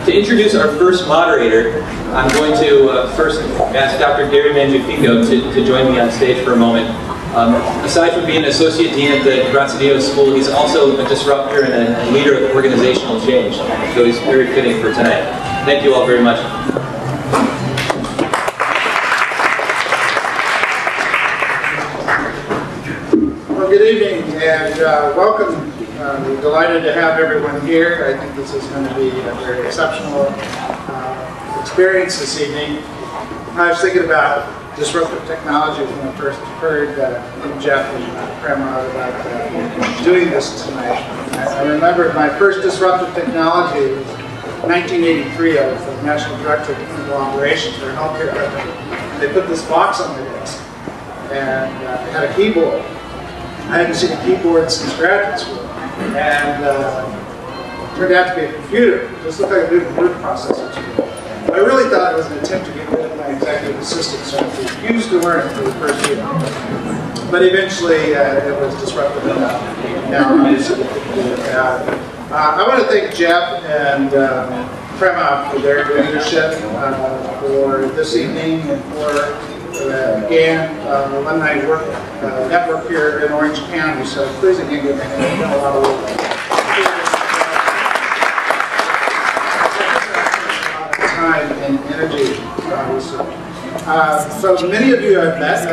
To introduce our first moderator, I'm going to first ask Dr. Gary Mangiafico to join me on stage for a moment. Aside from being an associate dean at the Grazie Dio School, he's also a disruptor and a leader of organizational change, so he's very fitting for tonight. Thank you all very much. Well, good evening and welcome. We're delighted to have everyone here. I think this is going to be a very exceptional experience this evening. I was thinking about disruptive technologies when I first heard from Jeff and Prema about doing this tonight. I remember my first disruptive technology was 1983. I was the National Director of Clinical Operations for a healthcare company. They put this box on my desk and it had a keyboard. I hadn't seen a keyboard since graduate school. And it turned out to be a computer. It just looked like a big word processor to me. But I really thought it was an attempt to get rid of my executive assistant, so I refused to learn it for the first year. But eventually it was disruptive enough. Now I want to thank Jeff and Prema for their leadership for this evening and for again, alumni network here in Orange County, so please again give them a lot of work. Time and energy. So many of you I've met, a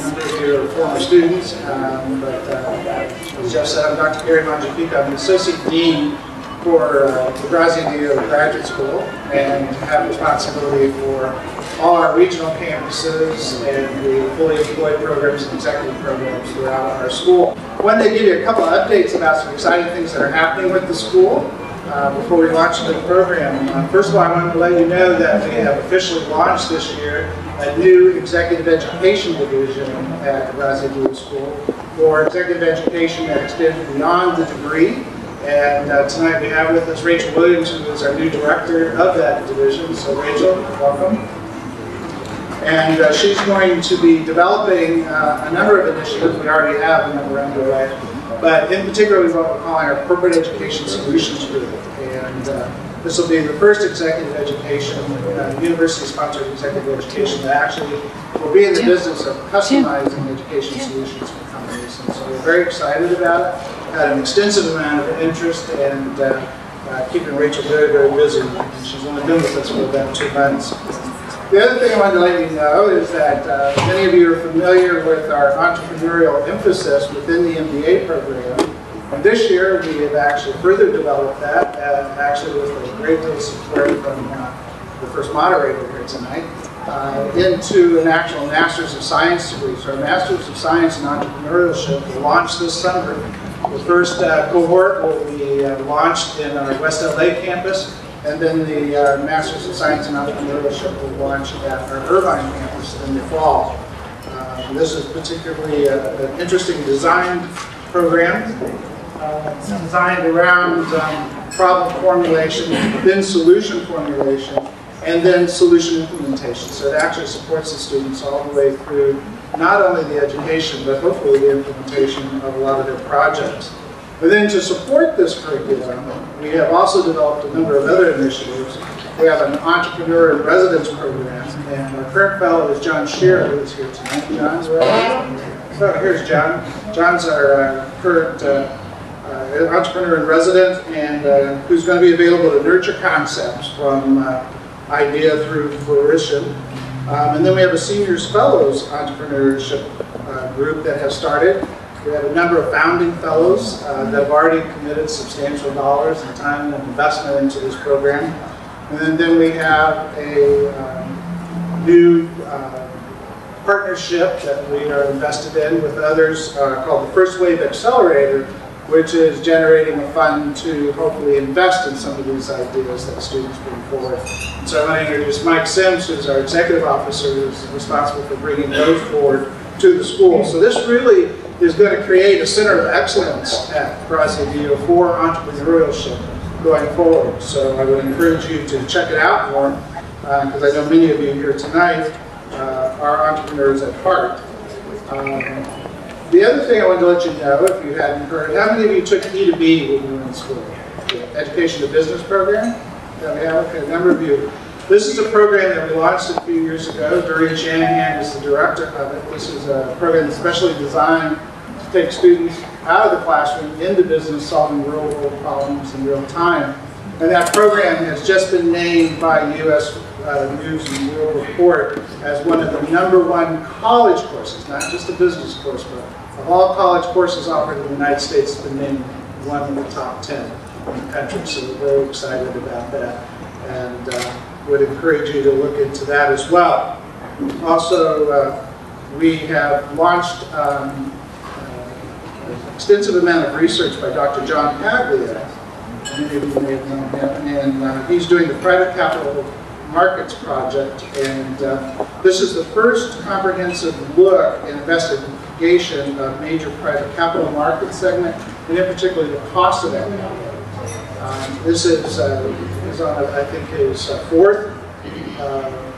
number of you are former students, but as Jeff said, I'm Dr. Gary Mangiafico. I'm the Associate Dean for the Grazie Dio Graduate School and have responsibility for all our regional campuses and the fully employed programs and executive programs throughout our school. I wanted to give you a couple of updates about some exciting things that are happening with the school before we launch the program. First of all, I wanted to let you know that we have officially launched this year a new executive education division at the Grazie Dio School for executive education that extends beyond the degree. And tonight we have with us Rachel Williams, who is our new director of that division. So Rachel, welcome. And she's going to be developing a number of initiatives. We already have a number underway. But in particular, what we're calling our Corporate Education Solutions Group. And this will be the first executive education, university-sponsored executive education that actually will be in the business of customizing education solutions for companies. And so we're very excited about it. Had an extensive amount of interest and keeping Rachel very, very busy. And she's only been with us for about 2 months. The other thing I wanted to let you know is that many of you are familiar with our entrepreneurial emphasis within the MBA program. And this year we have actually further developed that, actually with a great deal of support from the first moderator here tonight, into an actual Master's of Science degree. So our Master's of Science in Entrepreneurship will launch this summer. The first cohort will be launched in our West LA campus. And then the Masters of Science and Entrepreneurship will launch at our Irvine campus in the fall. This is particularly an interesting design program. It's designed around problem formulation, then solution formulation, and then solution implementation. So it actually supports the students all the way through not only the education, but hopefully the implementation of a lot of their projects. But then to support this curriculum, we have also developed a number of other initiatives. We have an Entrepreneur in Residence program, and our current fellow is John Shearer, who is here tonight. John, so here's John. John's our current Entrepreneur in Residence, and who's going to be available to nurture concepts from idea through fruition. And then we have a Seniors Fellows Entrepreneurship group that has started. We have a number of founding fellows that have already committed substantial dollars and time and investment into this program. And then we have a new partnership that we are invested in with others called the First Wave Accelerator, which is generating a fund to hopefully invest in some of these ideas that students bring forward. So I want to introduce Mike Sims, who's our executive officer, who's responsible for bringing those forward to the school. So this really is going to create a center of excellence at Grazie Dio for entrepreneurship going forward. So I would encourage you to check it out more, because I know many of you here tonight are entrepreneurs at heart. The other thing I wanted to let you know, if you hadn't heard, how many of you took E2B when you were in school? The Education to Business program? Yeah, we have a number of you. This is a program that we launched a few years ago. Doreen Shanahan is the director of it. This is a program specially designed to take students out of the classroom into business, solving real-world problems in real time. And that program has just been named by U.S. News and World Report as one of the #1 college courses, not just a business course, but of all college courses offered in the United States, it's been named one of the top 10 in the country. So we're very excited about that, and would encourage you to look into that as well. Also, we have launched an extensive amount of research by Dr. John Paglia. Many of you may have known him, and he's doing the Private Capital Markets Project, and this is the first comprehensive look and investigation of major private capital market segment, and in particular the cost of that capital. This is on, I think, his fourth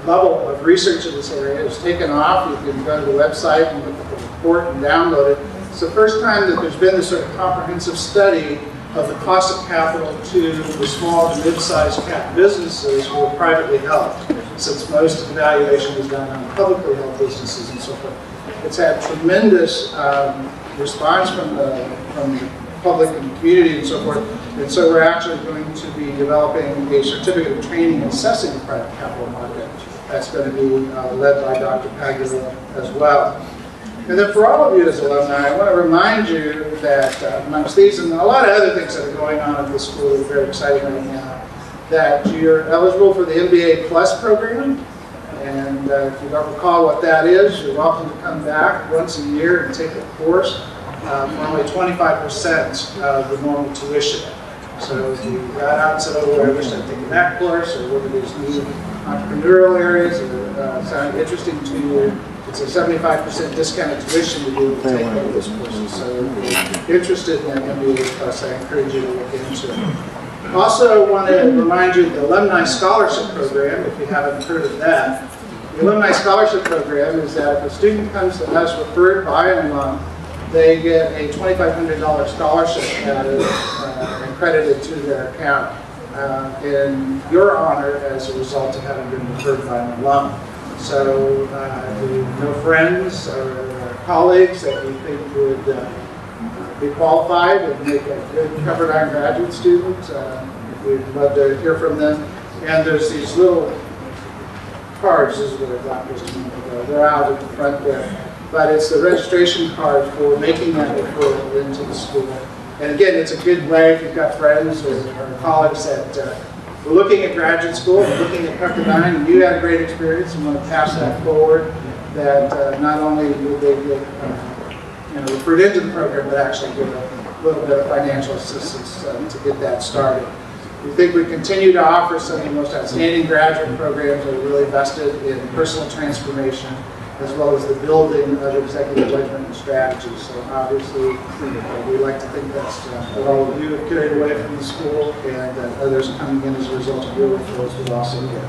level of research in this area. It's taken off. You can go to the website and look at the report and download it. It's the first time that there's been this sort of comprehensive study of the cost of capital to the small to mid-sized cap businesses who are privately held, since most of the valuation is done on publicly held businesses and so forth. It's had tremendous response from the public and community and so forth, and so we're actually going to be developing a certificate of training assessing the private capital market. That's going to be led by Dr. Paglia as well. And then for all of you as alumni, I want to remind you that amongst these and a lot of other things that are going on at the school that are very exciting right now, that you're eligible for the MBA Plus program. And if you don't recall what that is, you're welcome to come back once a year and take a course for only 25% of the normal tuition. So if you got out and said, oh, I wish I'd taken that course, or one of these new entrepreneurial areas that sound interesting to you, it's a 75% discounted tuition to be able to take one of those courses. So if you're interested in that MBA Plus, I encourage you to look into it. Also want to remind you of the Alumni Scholarship Program, if you haven't heard of that. The Alumni Scholarship Program is that if a student comes to us referred by an alum, they get a $2,500 scholarship added and credited to their account in your honor as a result of having been referred by an alum. So if you know friends or colleagues that you think would be qualified and make a good Pepperdine graduate student, we'd love to hear from them. And there's these little cards, this is what I got just a minute ago. They're out at the front there. But it's the registration card for making that referral into the school. And again, it's a good way if you've got friends or colleagues that are looking at graduate school, and looking at Pepperdine, and you had a great experience and want to pass that forward, that not only will they get referred into the program, but actually get a little bit of financial assistance to get that started. We think we continue to offer some of the most outstanding graduate programs that are really vested in personal transformation, as well as the building of executive judgment and strategy. So obviously, we like to think that's what all of you have carried away from the school, and that others coming in as a result of your referrals will also get.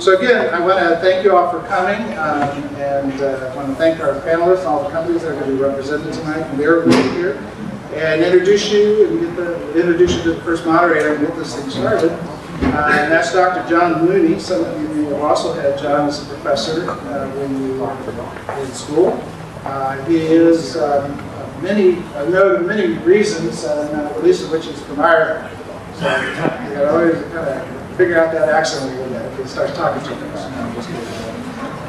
So again, I want to thank you all for coming, and I want to thank our panelists and all the companies that are going to be represented tonight, and they're really here, and introduce you to the first moderator and get this thing started. And that's Dr. John Mooney. Some of you have also had John as a professor when you were in school. He is many reasons, not the least of which is from Ireland. So you got to always kind of figure out that accent a little bit if you start talking to him.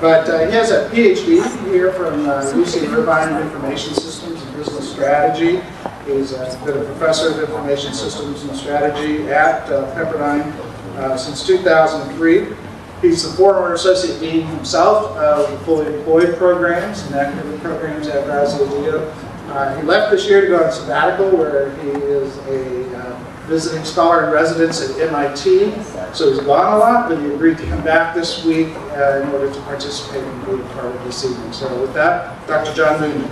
But he has a PhD here from UC Irvine in Information Systems and Business Strategy. He's been a professor of Information Systems and Strategy at Pepperdine since 2003. He's the former Associate Dean himself of the Fully Employed Programs and Academic Programs at Grazia-Dio. He left this year to go on sabbatical, where he is a visiting scholar in residence at MIT. So he's gone a lot, but he agreed to come back this week in order to participate in the part of this evening. So with that, Dr. John Mooney.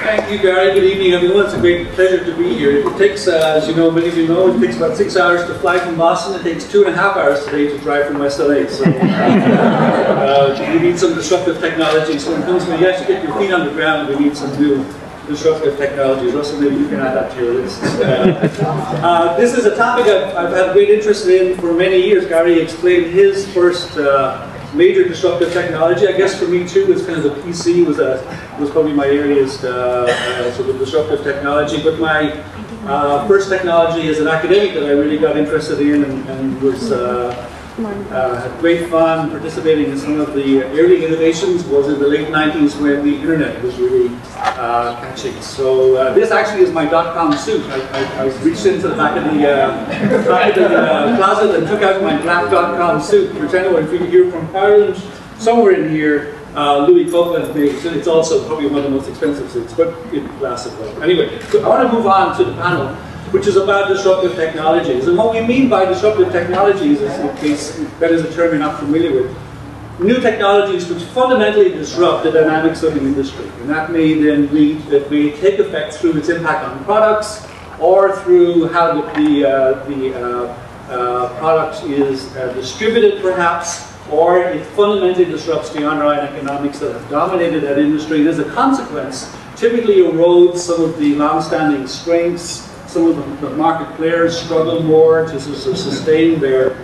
Thank you, Gary. Good evening, everyone. It's a great pleasure to be here. It takes, as you know, many of you know, it takes about 6 hours to fly from Boston. It takes 2.5 hours today to drive from West LA. So you need some disruptive technologies. When it comes to you actually get your feet on the ground, we need some new disruptive technologies. Russell, maybe you can add that to your list. This is a topic I've had great interest in for many years. Gary explained his first major disruptive technology. I guess for me too, it's kind of the PC was probably my earliest sort of disruptive technology. But my first technology as an academic that I really got interested in and was had great fun participating in some of the early innovations was in the late 90s when the internet was really catching. So this actually is my .com suit. I reached into the back of the closet and took out my black .com suit. Pretend if you hear from Ireland, somewhere in here, Louis Copeland made it. It's also probably one of the most expensive suits, but it lasted well. Anyway, so I want to move on to the panel, which is about disruptive technologies. And what we mean by disruptive technologies is, in case that is a term you're not familiar with, new technologies which fundamentally disrupt the dynamics of the industry. And that may then take effect through its impact on products or through how the product is distributed perhaps, or it fundamentally disrupts the underlying economics that have dominated that industry. And as a consequence, typically erodes some of the long-standing strengths. Some of the market players struggle more to sustain their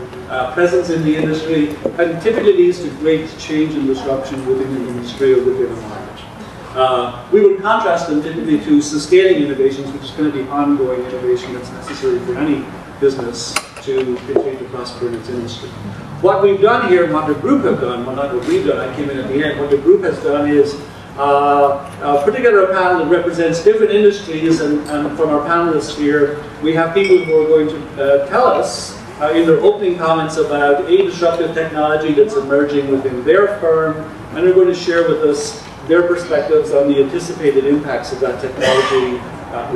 presence in the industry, and typically leads to great change and disruption within the industry or within a market. We would contrast them typically to sustaining innovations, which is going to be ongoing innovation that's necessary for any business to continue to prosper in its industry. What we've done here, and what the group have done, well not what we've done, I came in at the end, what the group has done is put together a panel that represents different industries, and from our panelists here, we have people who are going to tell us in their opening comments about a disruptive technology that's emerging within their firm, and they're going to share with us their perspectives on the anticipated impacts of that technology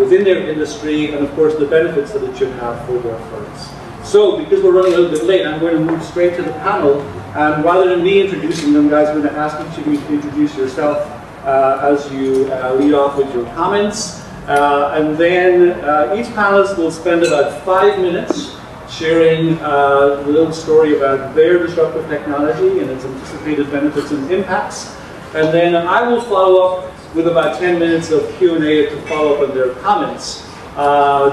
within their industry, and of course the benefits that it should have for their firms. So, because we're running a little bit late, I'm going to move straight to the panel, and rather than me introducing them, guys, I'm going to ask each of you to introduce yourself as you lead off with your comments. And then each panelist will spend about 5 minutes sharing a little story about their disruptive technology and its anticipated benefits and impacts. And then I will follow up with about 10 minutes of Q&A to follow up on their comments.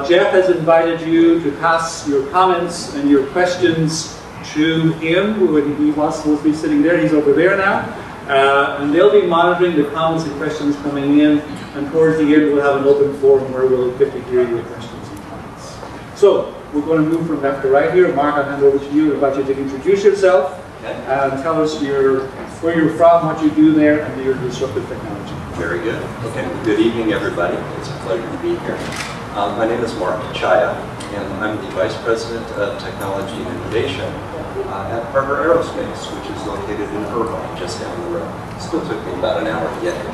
Jeff has invited you to pass your comments and your questions to him. He wants to be sitting there. He's over there now. And they'll be monitoring the comments and questions coming in. And towards the end, we'll have an open forum where we'll get to hear your questions and comments. So we're going to move from left to right here. Mark, I'll hand over to you. I invite you to introduce yourself and tell us where you're from, what you do there, and your disruptive technology. Very good. Okay. Good evening, everybody. It's a pleasure to be here. My name is Mark Chaya, and I'm the Vice President of Technology and Innovation at Parker Aerospace, which is located in Irvine, just down the road. Still took me about an hour to get here.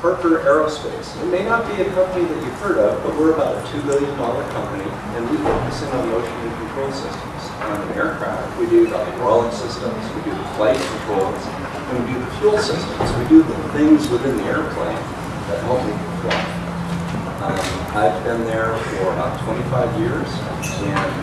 Parker Aerospace. It may not be a company that you've heard of, but we're about a $2 billion company, and we focus in on motion and control systems. On an aircraft, we do the hydraulic systems, we do the flight controls, and we do the fuel systems. We do the things within the airplane that help me fly. I've been there for about 25 years, and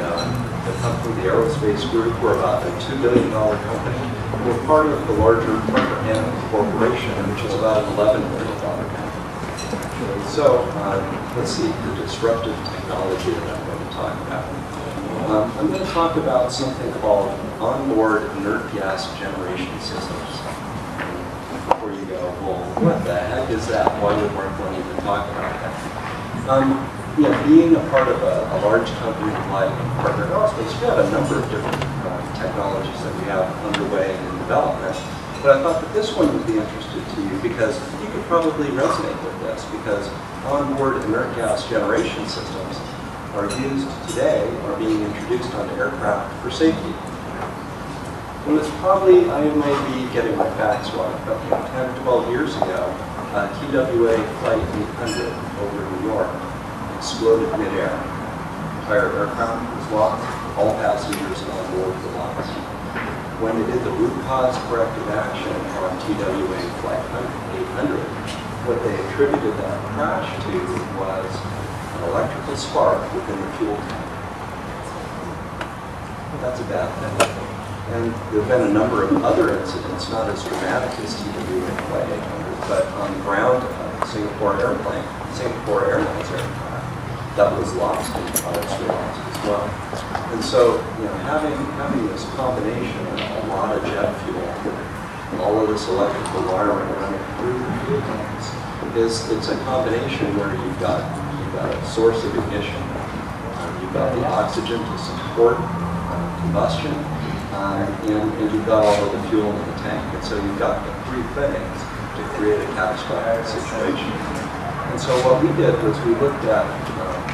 the company, the aerospace group, we're about a $2 billion company. We're part of the larger Parker Hannifin Corporation, which is about an $11 billion company. So, let's see, the disruptive technology that I'm going to talk about. I'm going to talk about something called onboard inert gas generation systems. Before you go, well, what the heck is that? Why would Mark want to even talk about that? Being a part of a large company like Parker Aerospace, we have a number of different technologies that we have underway in development. But I thought that this one would be interesting to you because you could probably resonate with this, because onboard inert gas generation systems are used today, are being introduced onto aircraft for safety. It was probably, I may be getting my facts wrong, but 10 or 12 years ago, TWA Flight 800 over New York exploded midair. The entire aircraft was lost, all passengers on board were lost. When they did the root cause corrective action on TWA Flight 800, what they attributed that crash to was an electrical spark within the fuel tank. That's a bad thing. And there have been a number of other incidents, not as dramatic as TWA Flight 800, but on the ground, Singapore Airlines aircraft, that was lost and pilots were lost as well. And so, having this combination of a lot of jet fuel, all of this electrical wiring running through the fuel tanks, it's a combination where you've got a source of ignition, you've got the oxygen to support combustion, and you've got all of the fuel in the tank. And so you've got the three things to create a catastrophic situation. And so what we did was we looked at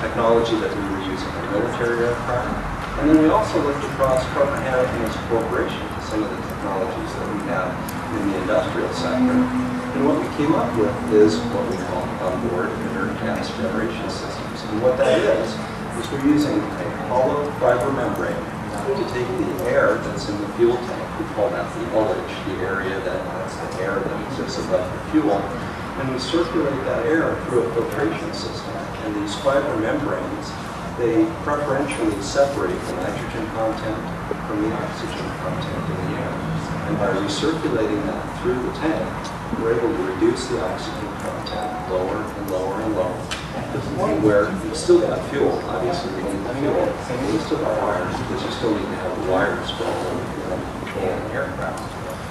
technology that we were using in military aircraft, and then we also looked across Carpenter Hannah Corporation to some of the technologies that we have in the industrial sector. And what we came up with is what we call onboard inert gas generation systems. And what that is we're using a hollow fiber membrane to take the air that's in the fuel tank. We call that the ullage, the area that's the air that exists above the fuel. And we circulate that air through a filtration system. And these fiber membranes, they preferentially separate the nitrogen content from the oxygen content in the air. And by recirculating that through the tank, we're able to reduce the oxygen content lower and lower and lower, to the point where you still got fuel. Obviously, you need the fuel, and you still got wires, because you still need to have the wires for an aircraft.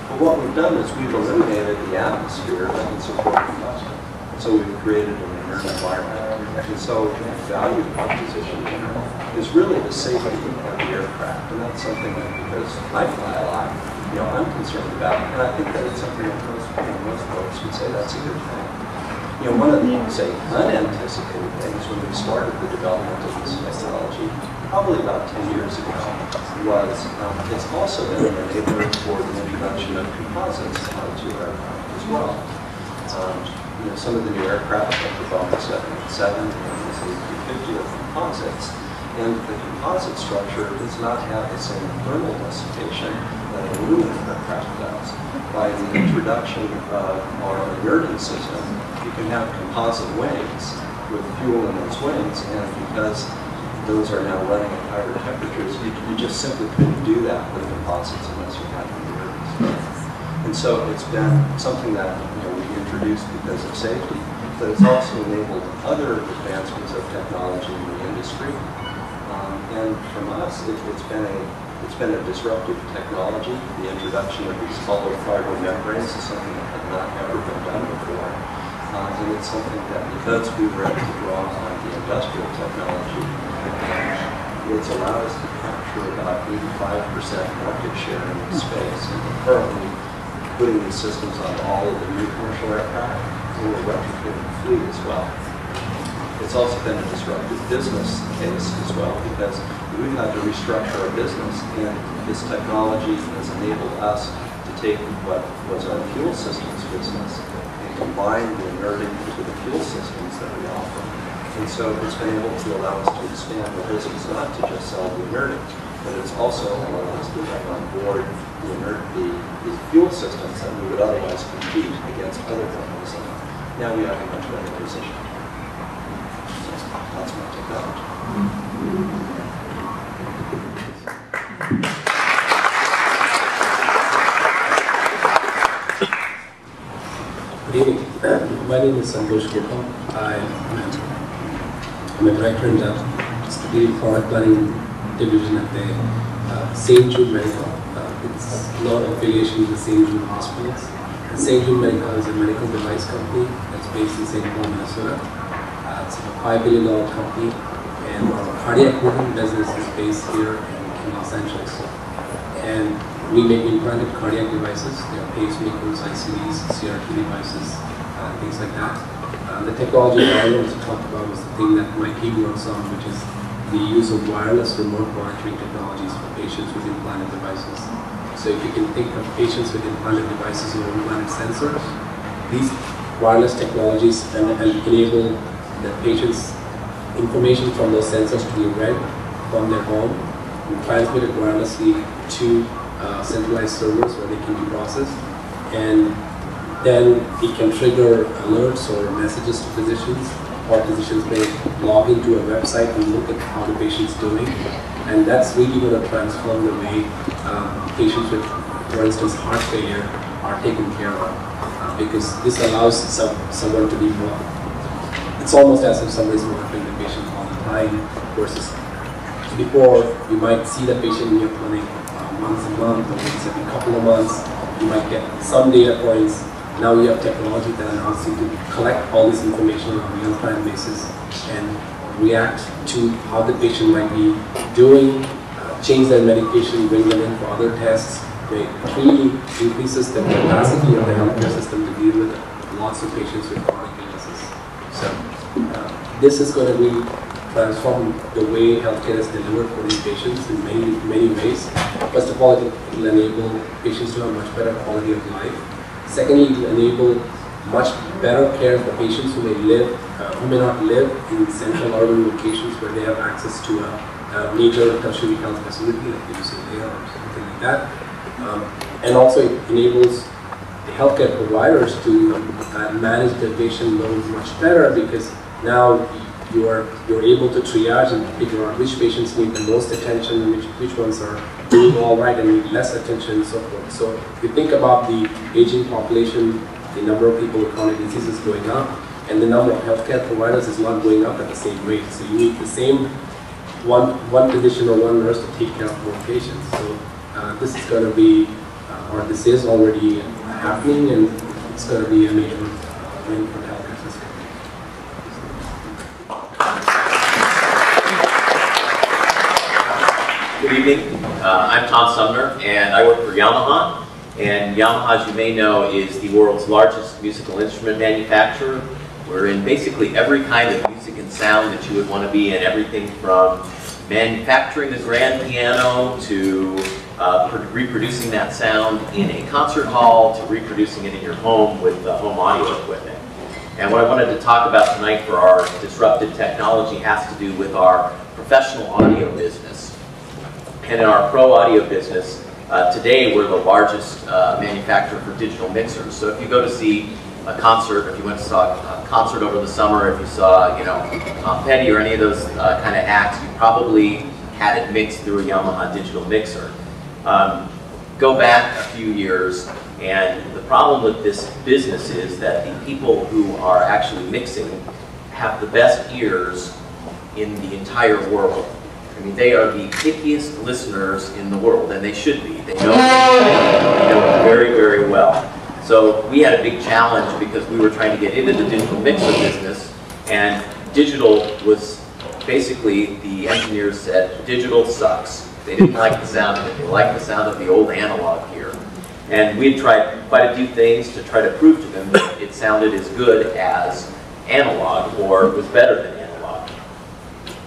But what we've done is we've eliminated the atmosphere that would support combustion. So we've created an inert environment. And so the value proposition here is really the safety of the aircraft. And that's something that, because I fly a lot, I'm concerned about. And I think that it's something that most folks would say that's a good thing. One of the, say, unanticipated things when we started the development of this technology, probably about 10 years ago, was it's also been an enabler for the introduction of composites onto aircraft as well. Some of the new aircraft, like the Boeing 787 and the A350, are composites. And the composite structure does not have the same thermal dissipation that an aluminum aircraft does. By the introduction of our inerting system, you can have composite wings with fuel in those wings, and because those are now running at higher temperatures, you just simply couldn't do that with composites unless you had the inerting system. And so it's been something that we introduced because of safety, but it's also enabled other advancements of technology in the industry. And from us, it's been a disruptive technology. The introduction of these hollow fiber membranes is something that had not ever been done before. And it's something that, because we were able to draw on the industrial technology, it's allowed us to capture about 85% market share in this space. And we're currently putting these systems on all of the new commercial aircraft, and we're retrofitting the fleet as well. It's also been a disruptive business case as well, because we've had to restructure our business, and this technology has enabled us to take what was our fuel systems business and combine the inerting into the fuel systems that we offer. And so it's been able to allow us to expand the business, not to just sell the inerting, but it's also allowed us to bring on board the fuel systems that we would otherwise compete against other companies. Now we have a much better position. That's my technology. Good evening. My name is Santosh Gopal. I'm a director in the strategic product planning division at the St. Jude Medical. It's not affiliation with St. Jude Hospitals. St. Jude Medical is a medical device company that's based in St. Paul, Minnesota. It's a $5 billion company, and our cardiac movement business is based here in Los Angeles. And we make implanted cardiac devices. They're pacemakers, ICDs, CRT devices, things like that. The technology that I wanted to talk about was the thing that my team works on, which is the use of wireless remote monitoring technologies for patients with implanted devices. So if you can think of patients with implanted devices or implanted sensors, these wireless technologies enable the patient's information from those sensors to be read from their home and transmitted wirelessly to centralized servers where they can be processed. And then it can trigger alerts or messages to physicians, or physicians may log into a website and look at how the patient's doing. And that's really going to transform the way patients with, for instance, heart failure are taken care of. because this allows someone to be more, it's almost as if somebody's monitoring the patient all the time, versus before you might see the patient in your clinic once a month or once every couple of months. You might get some data points. Now you have technology that allows you to collect all this information on a real-time basis and react to how the patient might be doing, change their medication, bring them in for other tests. It really increases the capacity of the healthcare system to deal with lots of patients with chronic illnesses. So this is going to be transform the way healthcare is delivered for these patients in many ways. First of all, it will enable patients to have much better quality of life. Secondly, it will enable much better care for patients who may not live in central urban locations where they have access to a major tertiary health facility like the UCLA or something like that. And also it enables the healthcare providers to manage their patient load much better, because now you're able to triage and figure out which patients need the most attention, which ones are doing all right and need less attention and so forth. So if you think about the aging population, the number of people with chronic diseases going up, and the number of healthcare providers is not going up at the same rate. So you need the same one physician or one nurse to take care of more patients. So this is going to be, or this is already happening, and it's going to be a major win for the healthcare system. Good evening. I'm Tom Sumner, and I work for Yamaha. And Yamaha, as you may know, is the world's largest musical instrument manufacturer. We're in basically every kind of music and sound that you would want to be in, everything from manufacturing the grand piano to reproducing that sound in a concert hall to reproducing it in your home with home audio equipment. And what I wanted to talk about tonight for our disruptive technology has to do with our professional audio business. And in our pro audio business, today we're the largest manufacturer for digital mixers. So if you go to see a concert, if you went to saw a concert over the summer, if you saw, Tom Petty or any of those kind of acts, you probably had it mixed through a Yamaha digital mixer. Go back a few years, and the problem with this business is that the people who are actually mixing have the best ears in the entire world. I mean, they are the pickiest listeners in the world, and they should be. They know it very, very well. So we had a big challenge because we were trying to get into the digital mixer business, and digital was basically, the engineers said, digital sucks. They didn't like the sound of it. They liked the sound of the old analog gear. And we had tried quite a few things to try to prove to them that it sounded as good as analog, or was better than analog.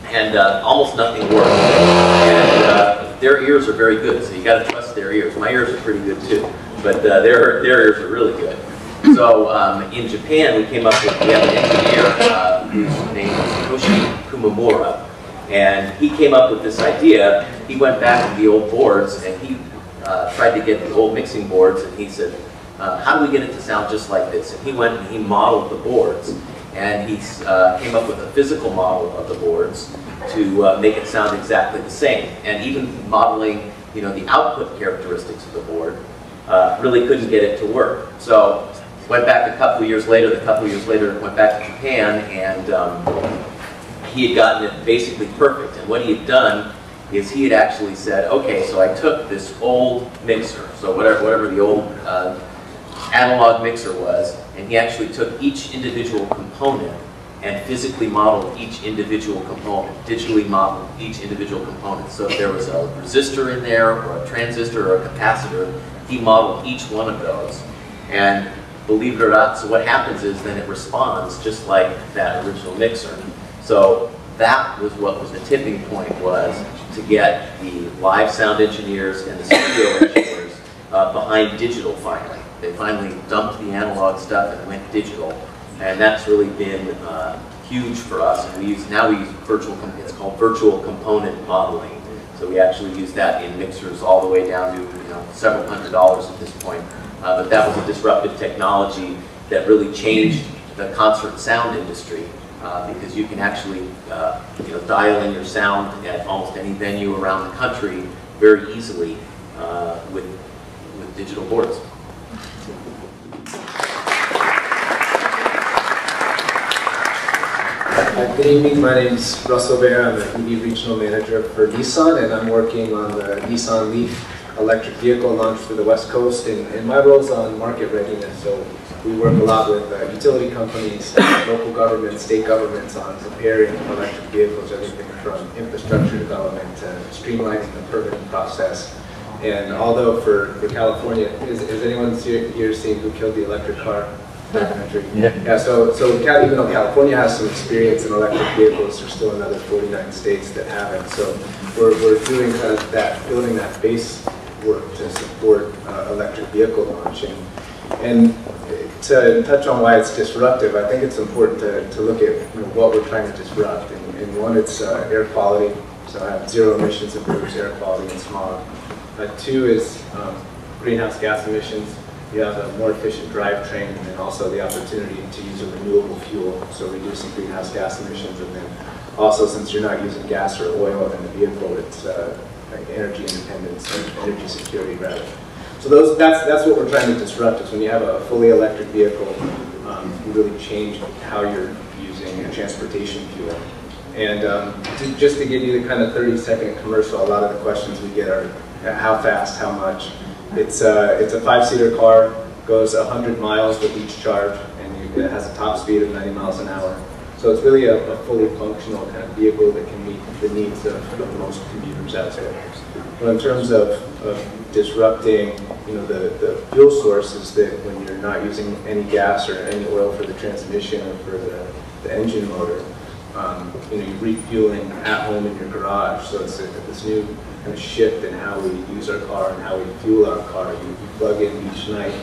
And almost nothing worked. And their ears are very good, so you got to trust their ears. My ears are pretty good too, but their ears are really good. So in Japan, we have an engineer whose name is Toshi Kumamura, and he came up with this idea. He went back to the old boards, and he tried to get the old mixing boards, and he said, how do we get it to sound just like this? And he went and he modeled the boards, and he came up with a physical model of the boards to make it sound exactly the same. And even modeling, the output characteristics of the board, really couldn't get it to work. So went back a couple of years later, went back to Japan, and he had gotten it basically perfect. And what he had done is he had actually said, okay, so I took this old mixer, so whatever the old analog mixer was, and he actually took each individual component and physically modeled each individual component, digitally modeled each individual component. So if there was a resistor in there, or a transistor, or a capacitor, he modeled each one of those. And believe it or not, so what happens is then it responds just like that original mixer. So that was what was the tipping point, was to get the live sound engineers and the studio engineers behind digital finally. They finally dumped the analog stuff and went digital. And that's really been huge for us. And now we use it's called virtual component modeling. So we actually use that in mixers all the way down to several $100s at this point. But that was a disruptive technology that really changed the concert sound industry, because you can actually dial in your sound at almost any venue around the country very easily with digital boards. Good evening, my name is Russell Bear. I'm the EV Regional Manager for Nissan, and I'm working on the Nissan Leaf electric vehicle launch for the West Coast, and my role is on market readiness. So we work a lot with utility companies, local governments, state governments on preparing electric vehicles, everything from infrastructure development to streamlining the permitting process. And although for California, is anyone here seen Who Killed the Electric Car? Documentary. Yeah. So even though California has some experience in electric vehicles, there's still another 49 states that haven't. So we're doing kind of that, building that base work to support electric vehicle launching. And to touch on why it's disruptive, I think it's important to look at what we're trying to disrupt. And one, it's air quality. So I have zero emissions improves air quality and smog. Two is greenhouse gas emissions. You have a more efficient drivetrain, and then also the opportunity to use a renewable fuel, so reducing greenhouse gas emissions. And then also, since you're not using gas or oil in the vehicle, it's energy independence, energy security rather. So that's what we're trying to disrupt, is when you have a fully electric vehicle, you really change how you're using your transportation fuel. And just to give you the kind of 30-second commercial, a lot of the questions we get are how fast, how much. It's a 5-seater car, goes 100 miles with each charge, and it has a top speed of 90 miles an hour. So it's really a fully functional kind of vehicle that can meet the needs of most commuters out there. But in terms of disrupting, the fuel sources, that when you're not using any gas or any oil for the transmission or for the engine motor, you're refueling at home in your garage. So it's this new kind of shift in how we use our car and how we fuel our car. You plug in each night,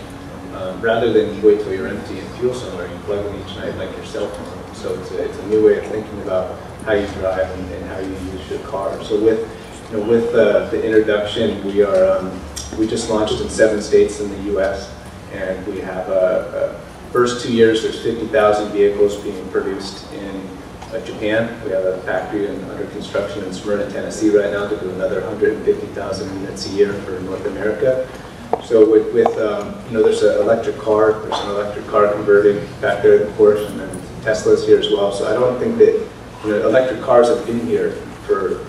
rather than wait till you're empty and fuel somewhere. You plug in each night like your cell phone. So it's a new way of thinking about how you drive and how you use your car. So with the introduction, we just launched in 7 states in the U.S. and we have first 2 years there's 50,000 vehicles being produced in Japan. We have a factory under construction in Smyrna, Tennessee right now to do another 150,000 units a year for North America. So there's an electric car, there's an electric car converting back there at the Porsche, and then Tesla's here as well. So I don't think that electric cars have been here for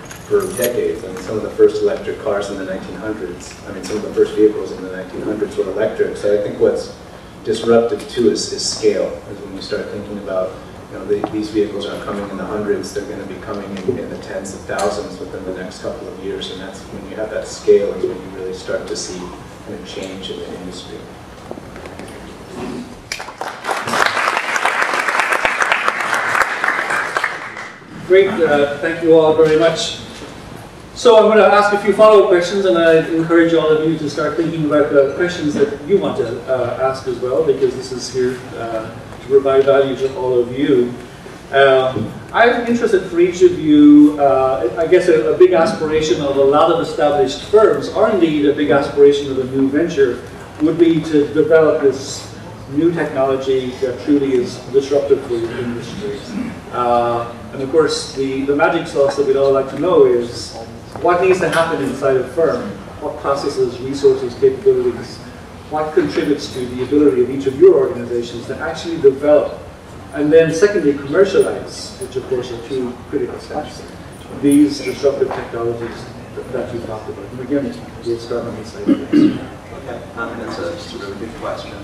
decades. I mean, some of the first electric cars in the 1900s, some of the first vehicles in the 1900s were electric. So I think what's disruptive too is scale. Is when you start thinking about these vehicles are coming in the hundreds, they're going to be coming in the tens of thousands within the next couple of years, and that's when you have that scale is when you really start to see kind of change in the industry. Great, thank you all very much. So I'm going to ask a few follow-up questions, and I encourage all of you to start thinking about the questions that you want to ask as well, because this is here to provide value to all of you. I'm interested for each of you, I guess a big aspiration of a lot of established firms, or indeed a big aspiration of a new venture, would be to develop this new technology that truly is disruptive for the industry. And of course, the magic sauce that we'd all like to know is what needs to happen inside a firm, what processes, resources, capabilities, what contributes to the ability of each of your organizations to actually develop, and then secondly, commercialize, which of course are two critical steps, these disruptive technologies that you talked about. And again, we'll start on this side. Okay, that's a really good question.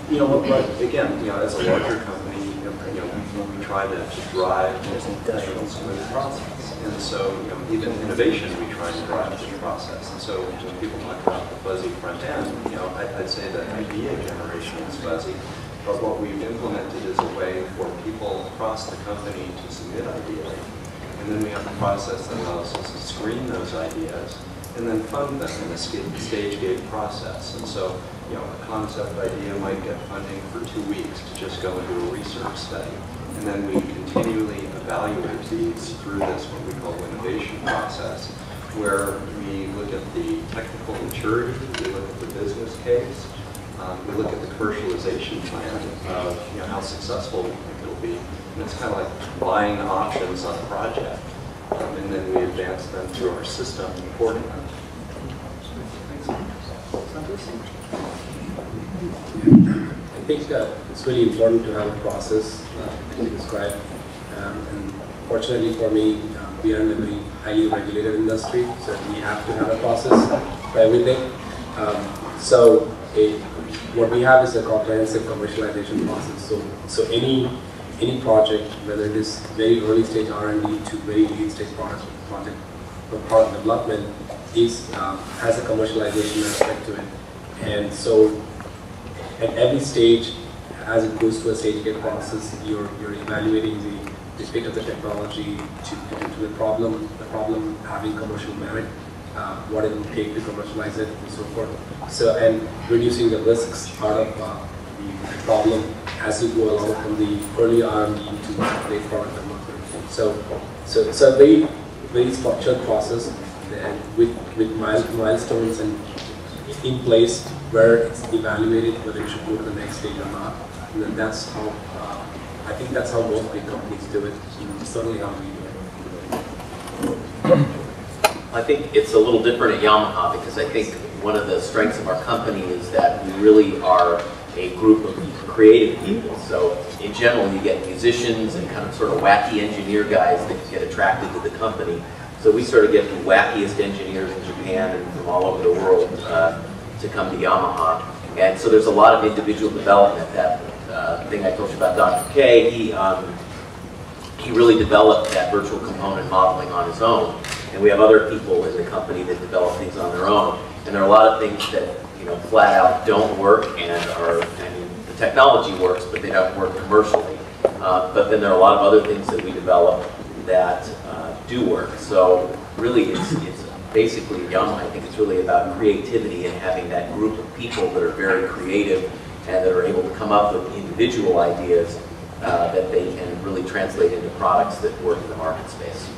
Again, as a larger company, we try to drive a smooth process. And so, even innovation, we try to drive this process. And so, when people talk about the fuzzy front end, I'd say that idea generation is fuzzy. But what we've implemented is a way for people across the company to submit ideas. And then we have a process that allows us to screen those ideas and then fund them in a stage gate process. And so, a concept idea might get funding for 2 weeks to just go into a research study. And then we continually evaluate these through this, what we call innovation process, where we look at the technical maturity, we look at the business case, we look at the commercialization plan of how successful we think it'll be. And it's kind of like buying options on a project. And then we advance them through our system accordingly. I think it's really important to have a process, like you described, And fortunately for me, we are in a very highly regulated industry, so we have to have a process for everything. What we have is a comprehensive commercialization process. So any project, whether it is very early stage R&D to very late stage product development, has a commercialization aspect to it. And so at every stage, as it goes through a stage gate process, you're evaluating the state of the technology to the problem having commercial merit, what it will take to commercialize it, and so forth. So, and reducing the risks out of the problem as you go along from the early R&D to late product development. So it's a very, very structured process, and with milestones in place where it's evaluated whether it should go to the next stage or not. And then that's how, I think that's how most big companies do it, certainly how we do it. I think it's a little different at Yamaha because I think one of the strengths of our company is that we really are a group of creative people. So in general, you get musicians and kind of sort of wacky engineer guys that get attracted to the company. So we sort of get the wackiest engineers in Japan and from all over the world to come to Yamaha. And so there's a lot of individual development. That thing I told you about Dr. K, he really developed that virtual component modeling on his own. And we have other people in the company that develop things on their own. And there are a lot of things that, you know, flat out don't work and the technology works, but they don't work commercially. But then there are a lot of other things that we develop that do work. So really it's basically Yamaha, I think it's really about creativity and having that group of people that are very creative and that are able to come up with individual ideas that they can really translate into products that work in the market space.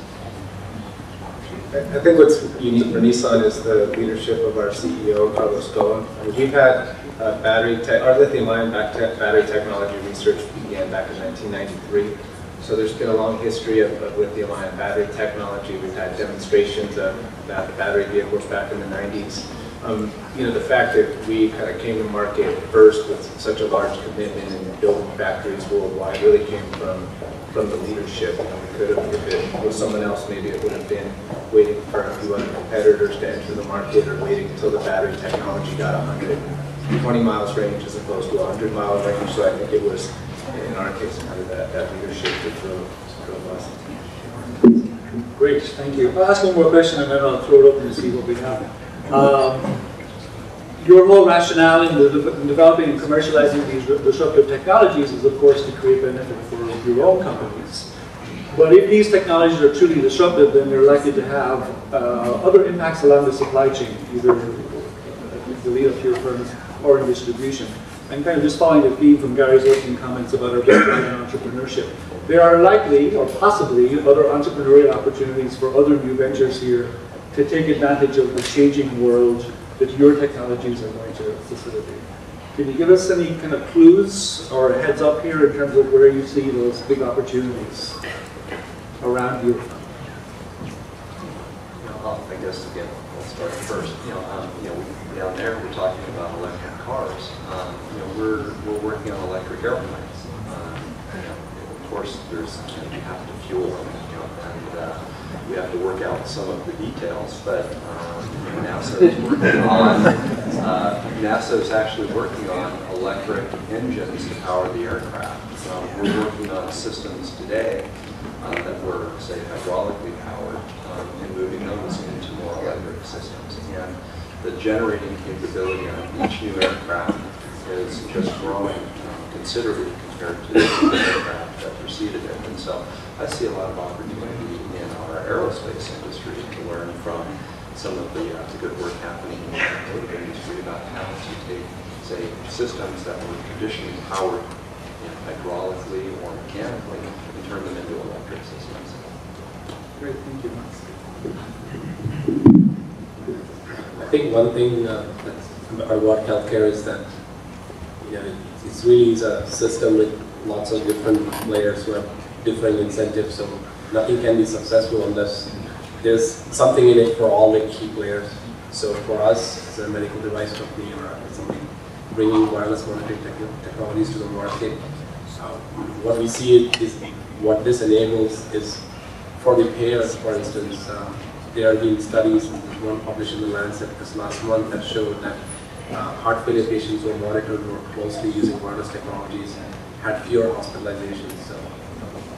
I think what's unique for Nissan is the leadership of our CEO, Carlos Goa. I mean, we've had our lithium-ion battery technology research began back in 1993. So there's been a long history of lithium-ion battery technology. We've had demonstrations of battery vehicles back in the 90s. You know, the fact that we kind of came to market first with such a large commitment and building factories worldwide really came from the leadership. You know, we could have, if it was someone else, maybe it would have been waiting for a few other competitors to enter the market or waiting until the battery technology got 120 miles range as opposed to 100-mile range. So I think it was, in our case, kind of that leadership that drove us. Great, thank you. I'll ask one more question and then I'll throw it open to see what we have. Your whole rationale in developing and commercializing these disruptive technologies is, of course, to create benefit for your own companies. But if these technologies are truly disruptive, then they're likely to have other impacts along the supply chain, either at the lead of your firms or in distribution. And kind of just following the theme from Gary's opening comments about our background in entrepreneurship, there are likely or possibly other entrepreneurial opportunities for other new ventures here to take advantage of the changing world that your technologies are going to facilitate. Can you give us any kind of clues or a heads up here in terms of where you see those big opportunities around you? I guess again, I'll start first. Down there we're talking about electric cars. We're working on electric airplanes. Of course, you have to fuel them, and we have to work out some of the details. But NASA is actually working on electric engines to power the aircraft. We're working on systems today that were, say, hydraulically powered, and moving those into more electric systems. And the generating capability on each new aircraft is just growing considerably compared to the aircraft that preceded it. And so I see a lot of opportunity in our aerospace industry to learn from some of the good work happening in the automotive industry about how to take, say, systems that were traditionally powered hydraulically or mechanically and turn them into electric systems. Great, thank you. I think one thing about healthcare is that it's really a system with lots of different players who have different incentives. So nothing can be successful unless there's something in it for all the key players. So for us, as a medical device company or something bringing wireless monitoring technologies to the market, what we see is what this enables is for the payers, for instance, there have been studies, one published in the Lancet this last month, that showed that heart failure patients who are monitored more closely using wireless technologies had fewer hospitalizations. So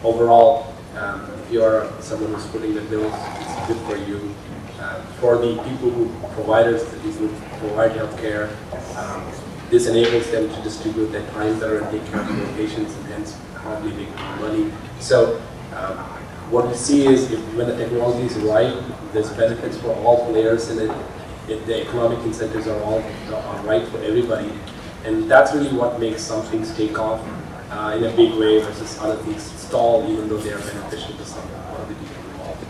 overall, if you are someone who's putting the bills, it's good for you. For the people who providers, these who provide healthcare, this enables them to distribute their time better and take care of their patients, and hence hardly make more money. So what we see is when the technology is right, there's benefits for all players in it. The economic incentives are right for everybody, and that's really what makes some things take off in a big way versus other things stall, even though they are beneficial to some of the people involved.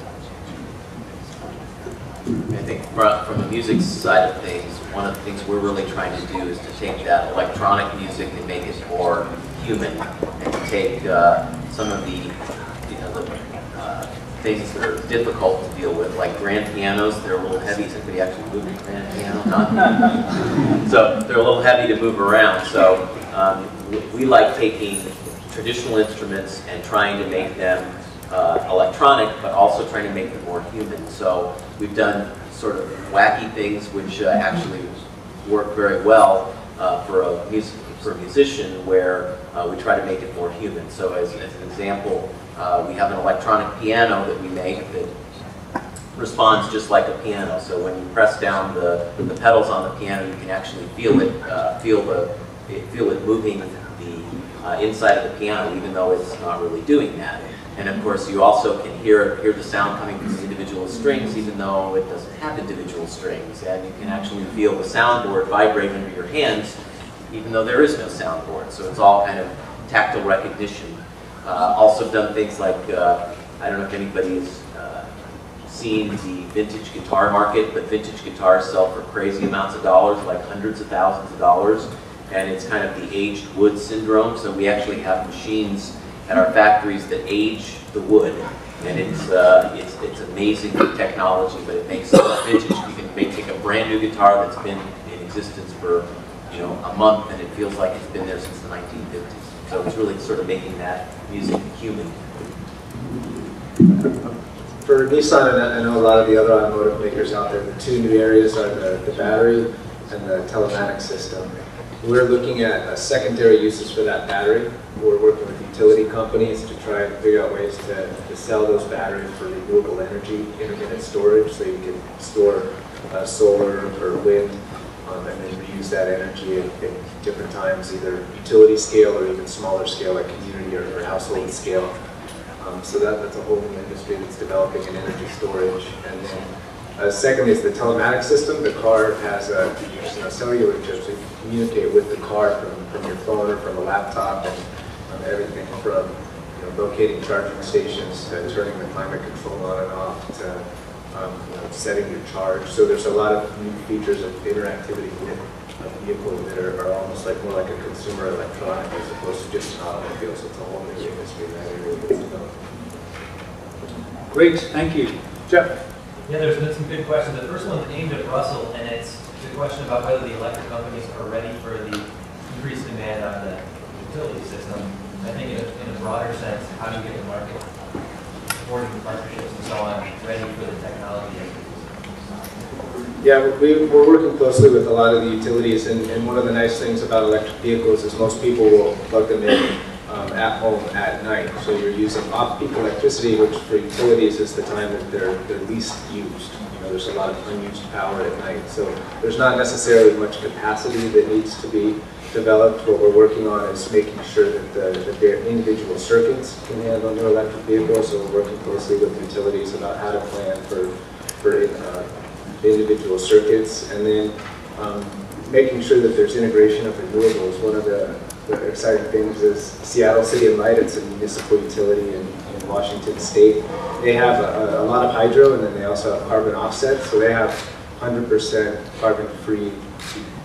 I think from the music side of things, one of the things we're really trying to do is to take that electronic music and make it more human, and to take some of the things that are difficult to deal with, like grand pianos. They're a little heavy. Does anybody actually move a grand piano? Not. So they're a little heavy to move around. So we like taking traditional instruments and trying to make them electronic, but also trying to make them more human. So we've done sort of wacky things which actually work very well for a musician, where we try to make it more human. So as an example, we have an electronic piano that we make that responds just like a piano. So when you press down the pedals on the piano, you can actually feel it moving the inside of the piano, even though it's not really doing that. And of course, you also can hear the sound coming from the individual strings, even though it doesn't have individual strings. And you can actually feel the soundboard vibrate under your hands, even though there is no soundboard. So it's all kind of tactile recognition. Also done things like, I don't know if anybody's seen the vintage guitar market, but vintage guitars sell for crazy amounts of dollars, like hundreds of thousands of dollars. And it's kind of the aged wood syndrome. So we actually have machines at our factories that age the wood. And it's amazing technology, but it makes vintage. You can take a brand new guitar that's been in existence for a month, and it feels like it's been there since the 1950s. So it's really sort of making that music human. For Nissan, and I know a lot of the other automotive makers out there, the two new areas are the battery and the telematics system. We're looking at secondary uses for that battery. We're working with utility companies to try and figure out ways to sell those batteries for renewable energy, intermittent storage, so you can store solar or wind, and then reuse that energy in different times, either utility scale or even smaller scale, like community or household scale. So that's a whole new industry that's developing in energy storage. And then secondly is the telematics system. The car has using a cellular chip to communicate with the car from your phone or from a laptop, and everything from locating charging stations to turning the climate control on and off to setting your charge. So there's a lot of new features of interactivity with a vehicle that are almost like more like a consumer electronic as opposed to just an automobile. So it's a whole new industry in that area that's developed. Great, thank you. Jeff? Yeah, there's been some good questions. The first one's aimed at Russell, and it's the question about whether the electric companies are ready for the increased demand on the utility system. I think in a broader sense, how do you get the market supporting the partnerships and so on ready for the technology? Yeah, we're working closely with a lot of the utilities, and one of the nice things about electric vehicles is most people will plug them in at home at night. So you're using off-peak electricity, which for utilities is the time that they're least used. There's a lot of unused power at night. So there's not necessarily much capacity that needs to be developed. What we're working on is making sure that their individual circuits can handle new electric vehicles. So we're working closely with utilities about how to plan for individual circuits, and then making sure that there's integration of renewables. One of the exciting things is Seattle City and Light. It's a municipal utility in Washington State. They have a lot of hydro, and then they also have carbon offsets. So they have 100% carbon-free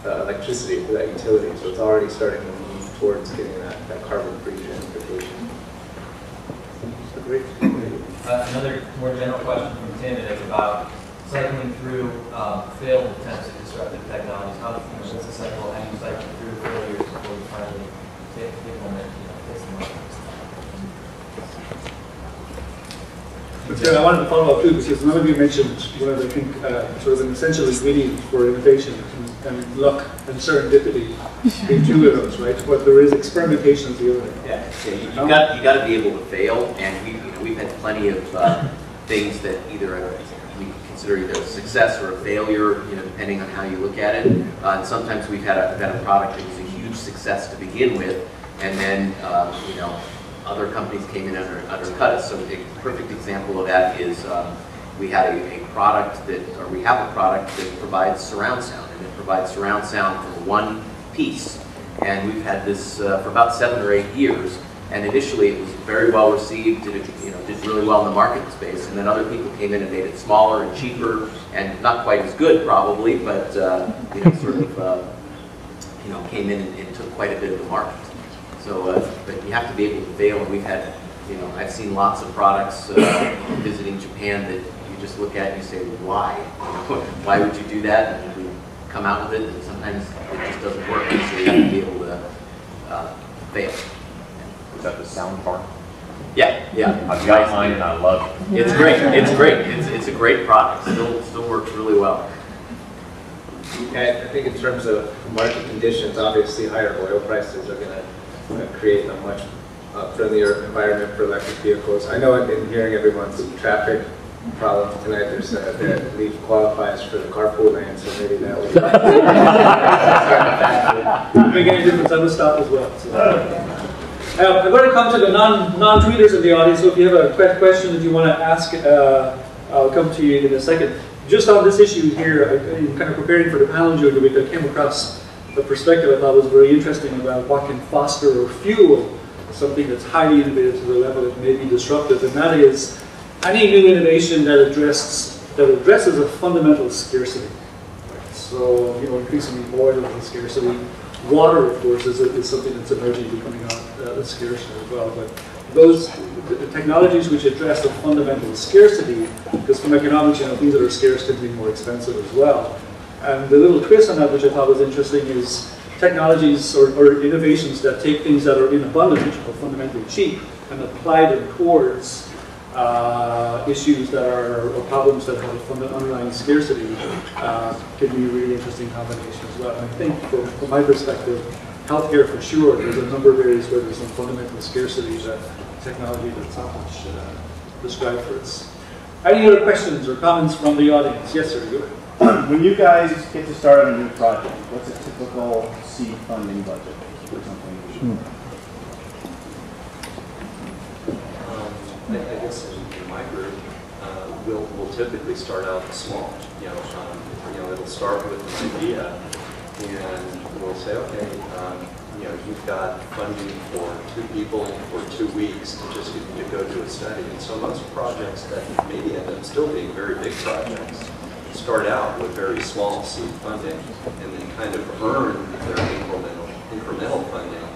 electricity for that utility. So it's already starting to move towards getting that carbon-free transportation. Great. Another more general question from Tim is about cycling through failed attempts at disruptive technologies. What's the cycle? How do you cycle through failures before you finally implement fix the market? But I wanted to follow up too, because none of you mentioned one of the sort of an essential ingredient for innovation and luck and serendipity in two of those, right? But there is experimentation is the other. Yeah, you got to be able to fail, and we've had plenty of things that either we consider either a success or a failure, depending on how you look at it. And sometimes we've had a product that was a huge success to begin with, and then other companies came in and undercut us. So a perfect example of that is we had a product we have a product that provides surround sound, and it provides surround sound for one piece. And we've had this for about 7 or 8 years. And initially it was very well received, did really well in the market space. And then other people came in and made it smaller and cheaper, and not quite as good probably, but came in and took quite a bit of the market. So, but you have to be able to fail, and we've had, I've seen lots of products visiting Japan that you just look at and you say, why? Why would you do that? And we come out with it, and sometimes it just doesn't work. So you have to be able to fail. Is that the sound part? Yeah. I've got mine and I love it. It's great. It's a great product. Still works really well. I think in terms of market conditions, obviously higher oil prices are going to create a much friendlier environment for electric vehicles. I know I've been hearing everyone's traffic problems tonight. There's that LEAF qualifies for the carpool lane, so maybe that would make any difference on the stop as well. So. I'm going to come to the non-tweeters in the audience, so if you have a question that you want to ask, I'll come to you in a second. Just on this issue here, I'm kind of preparing for the panel during the week, I came across a perspective I thought was very interesting about what can foster or fuel something that's highly innovative to the level it may be disruptive, and that is any new innovation that addresses a fundamental scarcity. So, increasingly oil is a scarcity. Water, of course, is something that's emerging, becoming scarcer as well. But those technologies which address the fundamental scarcity, because from economics, things that are scarce tend to be more expensive as well. And the little twist on that, which I thought was interesting, is technologies or innovations that take things that are in abundance, which are fundamentally cheap, and apply them towards issues that are, or problems that have underlying scarcity, can be a really interesting combination as well. And I think from my perspective, healthcare for sure, there's a number of areas where there's some fundamental scarcity that technology that's not much described for us. Any other questions or comments from the audience? Yes, sir, go ahead. When you guys get to start on a new project, what's a typical seed funding budget for something? I guess in my group, we'll typically start out small. It'll start with an idea, and we'll say, okay, you've got funding for 2 people for 2 weeks to go do a study. And so most projects that maybe end up still being very big projects start out with very small seed funding, and then kind of earn their incremental funding,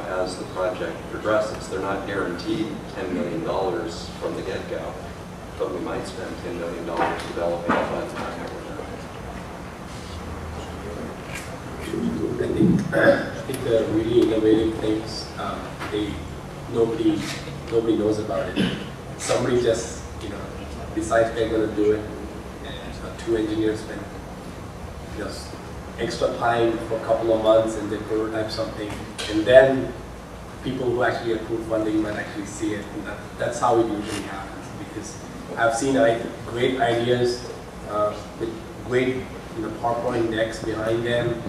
as the project progresses. They're not guaranteed $10 million from the get-go, but we might spend $10 million developing a by the time I think the really innovative things, nobody knows about it. Somebody just decides they're going to do it, and 2 engineers spend just extra time for a couple of months, and they prototype something, and then people who actually approve funding might actually see it, and that's how it usually happens. Because I've seen great ideas with great PowerPoint decks behind them,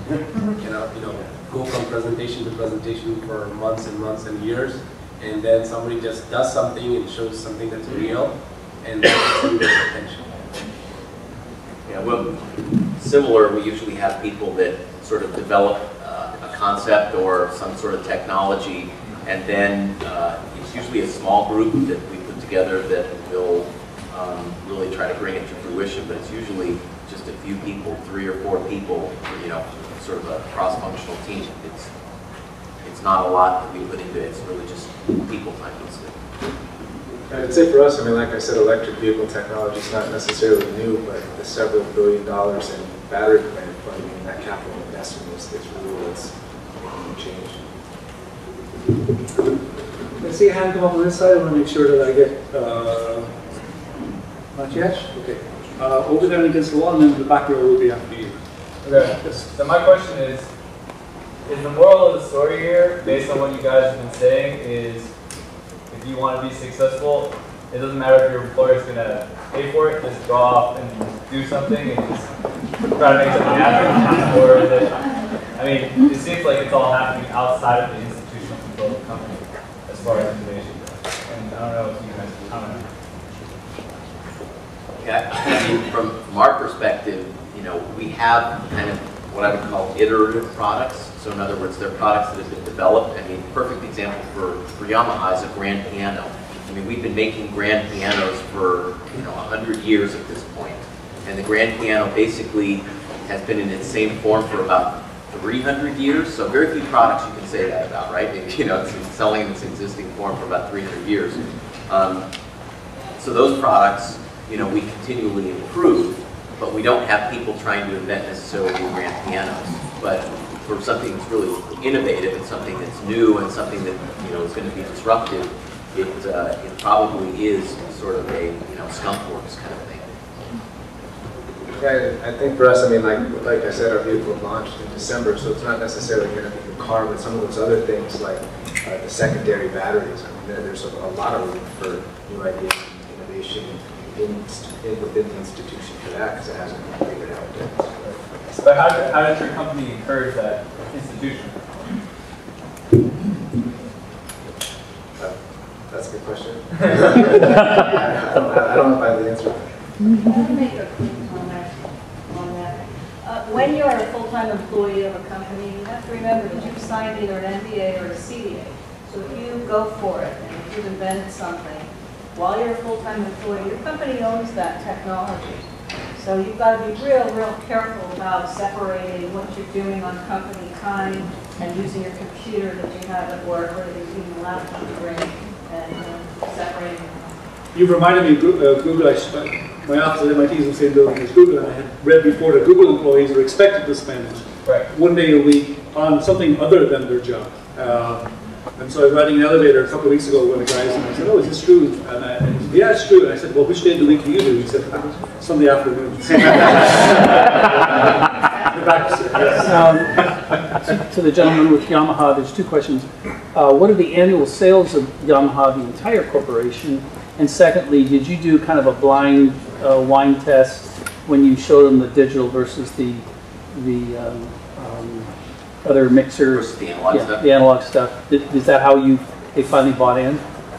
go from presentation to presentation for months and months and years, and then somebody just does something and shows something that's real, and that's their attention. Yeah, well, similar, we usually have people that sort of develop a concept or some sort of technology, and then it's usually a small group that we put together that will really try to bring it to fruition, but it's usually just a few people, 3 or 4 people, sort of a cross-functional team. It's not a lot that we put into it, it's really just people time consuming. I'd say for us, like I said, electric vehicle technology is not necessarily new, but the several $1 billion in battery plant funding and that capital investment is really what's making a change. I see a hand come up on this side. I want to make sure that I get Not yet? Okay. Over there against the wall, and then the back row will be after you. Okay. So my question is the moral of the story here, based on what you guys have been saying, is if you want to be successful, it doesn't matter if your employer is going to pay for it, just go off and do something and just try to make something happen? Or is it, I mean, it seems like it's all happening outside of the institutional control of the company as far as innovation goes. And I don't know if you guys can comment on that. Yeah, I mean, from our perspective, you know, we have kind of what I would call iterative products. So in other words, they're products that have been developed. I mean, perfect example for Yamaha is a grand piano. I mean, we've been making grand pianos for, 100 years at this point. And the grand piano basically has been in its same form for about 300 years. So very few products you can say that about, right? It's been selling in its existing form for about 300 years. So those products, we continually improve, but we don't have people trying to invent necessarily new grand pianos. But for something that's really innovative and something that's new and something that is going to be disruptive, it probably is sort of a skunk works kind of thing. Yeah, I think for us, I mean, like I said, our vehicle launched in December, so it's not necessarily going to be the car, but some of those other things like the secondary batteries. I mean, there's a lot of room for new ideas and innovation within the institution for that, because it hasn't been figured out yet. But how does your company encourage that institution? That's a good question. I don't know if I have the answer. Let me make a quick comment on that. When you're a full-time employee of a company, you have to remember that you've signed either an NDA or a CDA. So if you go for it, and if you've invented something, while you're a full-time employee, your company owns that technology. So you've got to be real careful about separating what you're doing on company time and using your computer that you have at work, or using the laptop to bring, and separating. You've reminded me of Google. My office at MIT is in the same building as Google, and I had read before that Google employees are expected to spend one day a week on something other than their job. And so I was riding an elevator a couple of weeks ago with a guy, and I said, "Oh, is this true?" And he said, "Yeah, it's true." And I said, "Well, which day of the week do you do?" He said, "Sunday afternoon." To the gentleman with Yamaha, there's two questions. What are the annual sales of Yamaha, the entire corporation? And secondly, did you do kind of a blind wine test when you showed them the digital versus the other mixers? The analog stuff? The analog stuff. Is that how they finally bought in?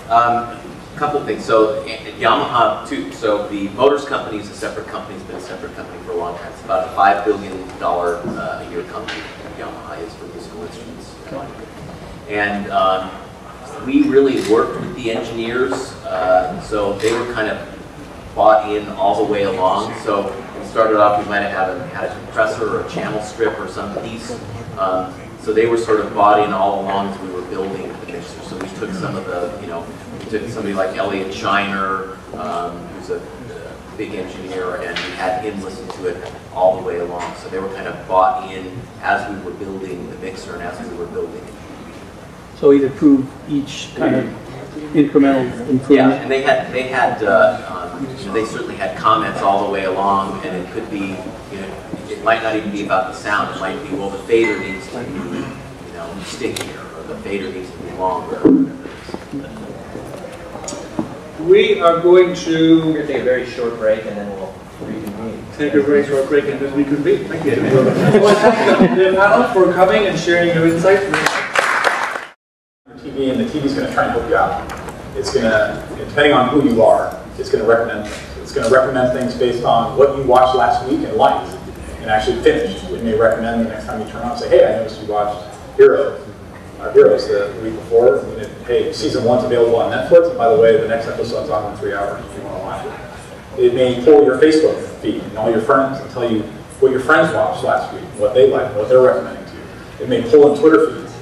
A couple of things. So Yamaha, so the Motors company is a separate company. It's been a separate company for a long time. It's about a $5 billion a year company. Yamaha is for musical instruments. And we really worked with the engineers, so they were kind of bought in all the way along. So we started off, we might have had a compressor or a channel strip or some piece. So they were sort of bought in all along as we were building the mixer. So we took some of the, we took somebody like Elliot Shiner, who's a big engineer, and we had him listen to it all the way along. So they were kind of bought in as we were building the mixer and as we were building it. So either prove each kind of incremental improvement. Yeah, and they certainly had comments all the way along, and it could be, it might not even be about the sound. It might be, well, the fader needs to be, stickier, or the fader needs to be longer. We are going to... We're going to take a very short break, and then we'll reconvene. Take a very short break, and then reconvene. Thank you. I want to thank the panel for coming and sharing your insights. TV, and the TV is going to try and help you out. It's going to, depending on who you are, it's going to recommend things. It's going to recommend things based on what you watched last week and liked and actually finished. It may recommend the next time you turn on and say, "Hey, I noticed you watched Heroes the week before. Hey, season 1's available on Netflix, and by the way, the next episode's on in 3 hours if you want to watch it." It may pull your Facebook feed and all your friends and tell you what your friends watched last week, what they like, what they're recommending to you. It may pull in Twitter feeds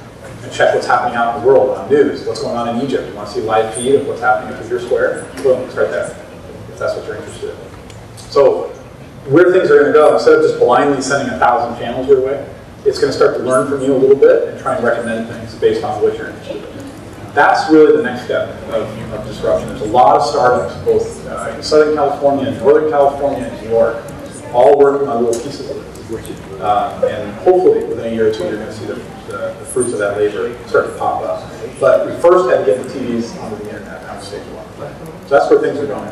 and check what's happening out in the world on news, what's going on in Egypt. You want to see a live feed of what's happening at your square? Boom, it's right there, if that's what you're interested in. So where things are going to go, instead of just blindly sending 1,000 channels your way, it's going to start to learn from you a little bit and try and recommend things based on what you're interested in. That's really the next step of disruption. There's a lot of startups, both in Southern California, Northern California, and New York, all working on little pieces of it. And hopefully within a year or two, you're going to see the fruits of that labor start to pop up. But we first had to get the TVs onto the internet on stage one. So that's where things are going.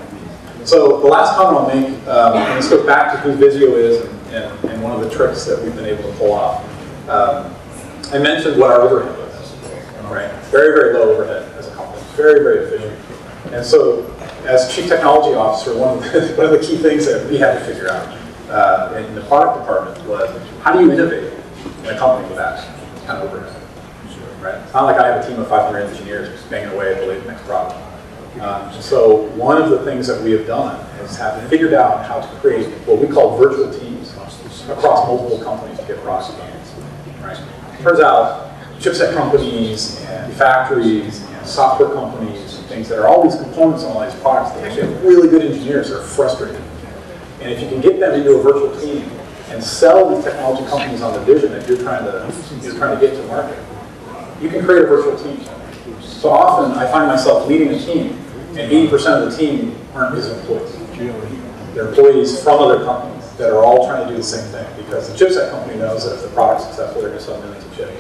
So the last comment I'll make, and this goes back to who Vizio is and one of the tricks that we've been able to pull off. I mentioned what our overhead was, right? Very, very low overhead as a company. Very, very efficient. And so as Chief Technology Officer, one of the key things that we had to figure out in the product department was, how do you innovate in a company with that kind of overhead? Right? It's not like I have a team of 500 engineers just banging away at the next problem. So one of the things that we have done is have figured out how to create what we call virtual teams across multiple companies to get products done. Right? Turns out chipset companies and factories and software companies and things that are all these components on all these products, they actually have really good engineers that are frustrated. And if you can get them into a virtual team and sell these technology companies on the vision that you're trying to get to market, you can create a virtual team. So often I find myself leading a team, and 80% of the team aren't his employees. They're employees from other companies that are all trying to do the same thing, because the chipset company knows that if the product's successful, they're going to sell millions of chips.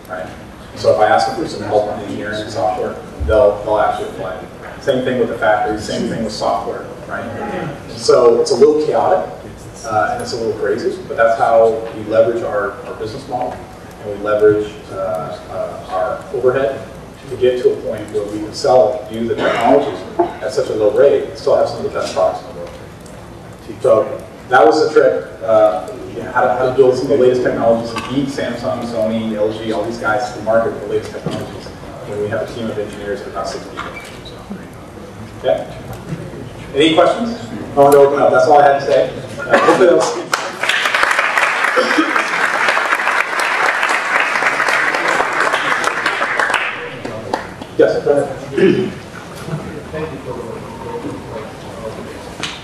Right? So if I ask them for some help on engineering and software, they'll actually apply it. Same thing with the factory, same thing with software, right? So it's a little chaotic, and it's a little crazy, but that's how we leverage our business model, and we leverage our overhead to get to a point where we can use the technologies at such a low rate and still have some of the best products in the world. So that was the trick, how to build some of the latest technologies and beat Samsung, Sony, LG, all these guys to the market with the latest technologies when we have a team of engineers of about 6 people. Okay. Any questions? I want to open up. That's all I had to say. Hopefully else. Yes, go ahead. Thank you for the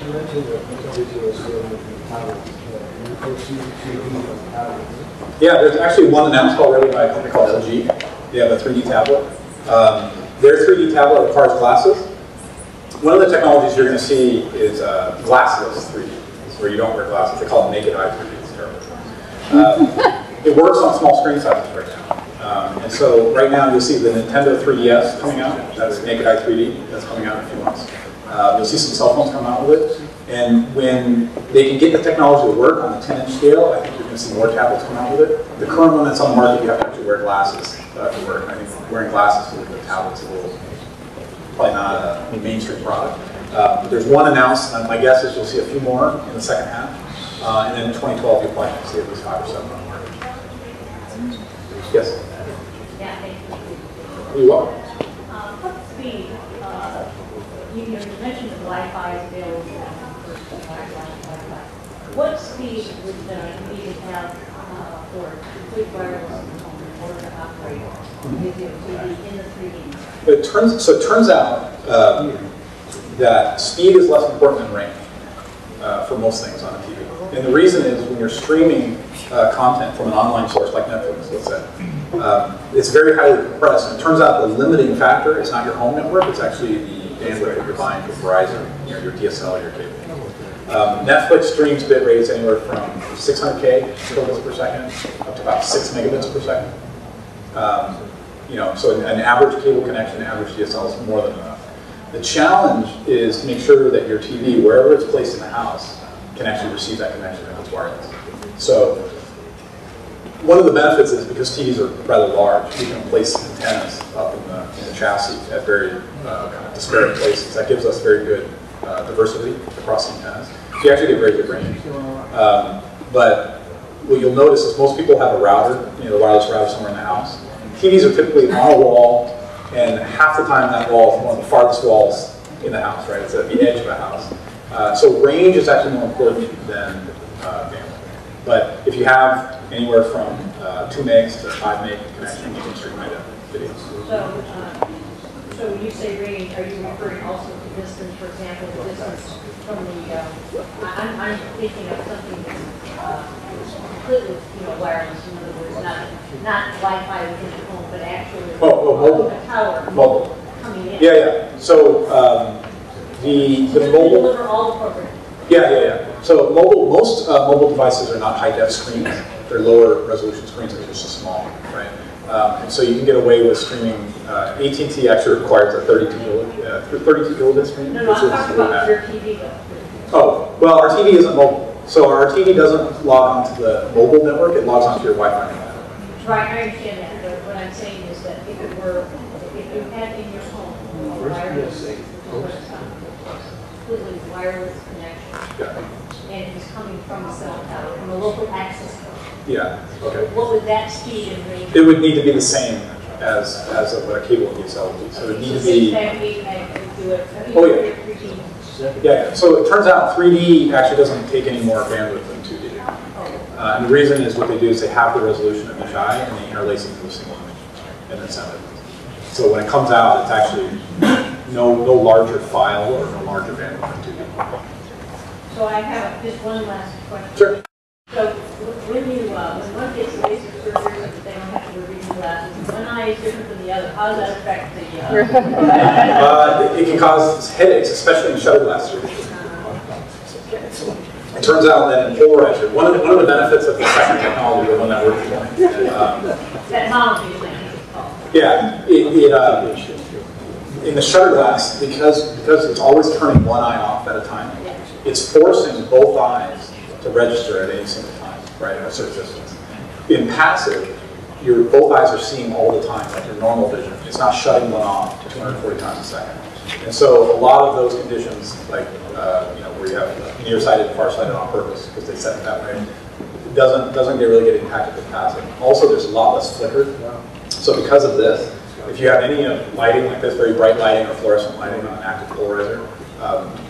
you mentioned the Vizio is dealing with tablets. You foresee TV tablets. Yeah, there's actually one announced already by a company called LG. They have a 3D tablet. Their 3D tablet requires glasses. One of the technologies you're going to see is glassless 3D, where you don't wear glasses. They call it naked eye 3D. It's terrible. It works on small screen sizes right now. And so right now you'll see the Nintendo 3DS coming out. That's naked eye 3D. That's coming out in a few months. You'll see some cell phones come out with it. And when they can get the technology to work on the 10-inch scale, I think you're going to see more tablets come out with it. The current one that's on the market, you have to actually wear glasses to work. I think wearing glasses for the tablet's a little, probably not a mainstream product. But there's one announced, and my guess is you'll see a few more in the second half. And then in 2012, you'll probably see at least 5 or 7 on the market. Yes? Yeah, thank you. You're welcome. What speed, you mentioned the Wi-Fi is available. What speed would you need to have for complete wireless in order to operate Vizio TV in the 3D? It turns out that speed is less important than range for most things on a TV. And the reason is when you're streaming content from an online source like Netflix, let's say, it's very highly compressed. And it turns out the limiting factor is not your home network, it's actually the bandwidth that you're buying from Verizon, your DSL, your cable. Netflix streams bit rates anywhere from 600K kilobits per second up to about 6 megabits per second. So an average cable connection, average DSL is more than enough. The challenge is to make sure that your TV, wherever it's placed in the house, can actually receive that connection if it's wireless. So one of the benefits is because TVs are rather large, we can place antennas up in the chassis at very kind of disparate places. That gives us very good diversity across the antennas. So you actually get very good range. But what you'll notice is most people have a router, the wireless router somewhere in the house. TVs are typically on a wall, and half the time that wall is one of the farthest walls in the house, right? It's at the edge of the house. So range is actually more important than bandwidth. But if you have anywhere from 2 megs to 5 meg connection, you can stream right up videos. So when you say range, are you referring also to distance, for example, the distance from the, I'm thinking of something that's completely, wireless, in other words, not Wi-Fi within the home, but actually mobile. a tower Mobile. coming in. Yeah. So the mobile. Deliver all the programming. Yeah. So most mobile devices are not high-def screens. They're lower resolution screens. They're just small, right? And so you can get away with streaming. AT&T actually requires a 32 kilobit screen. No, I'm talking about your TV though. Oh, well, our TV isn't mobile. So our TV doesn't log onto the mobile network. It logs onto your Wi-Fi network. Right, I understand that. But what I'm saying is that if you had in your home a completely wireless connection, and it's coming from a cell tower, from a local access point. Yeah. Okay. What would that speed and range? It would need to be the same as what a cable DSL would be. So it would need to be. Oh yeah. Yeah. So it turns out 3D actually doesn't take any more bandwidth than 2D. And the reason is what they do is they have the resolution of each eye and they interlace it into a single image and then send it. So when it comes out, it's actually no larger file or no larger bandwidth than 2D. So I have just one last question. Sure. So when one gets laser surgery, they don't have to wear reading glasses. One eye is different than the other. How does that affect the? It can cause headaches, especially in shutter glass surgery. It turns out that in polarizer, one of the benefits of the second technology, the one that we're deploying. Technology is like it's called. Yeah, in the shutter glass, because it's always turning one eye off at a time, it's forcing both eyes to register at any single time, right, at a certain distance. In passive, both eyes are seeing all the time, like your normal vision. It's not shutting one off 240 times a second. And so a lot of those conditions, like where you have nearsighted and farsighted on purpose, because they set it that way, it doesn't really get impacted with passive. Also, there's a lot less flicker. So because of this, if you have any lighting like this, very bright lighting or fluorescent lighting on an active polarizer,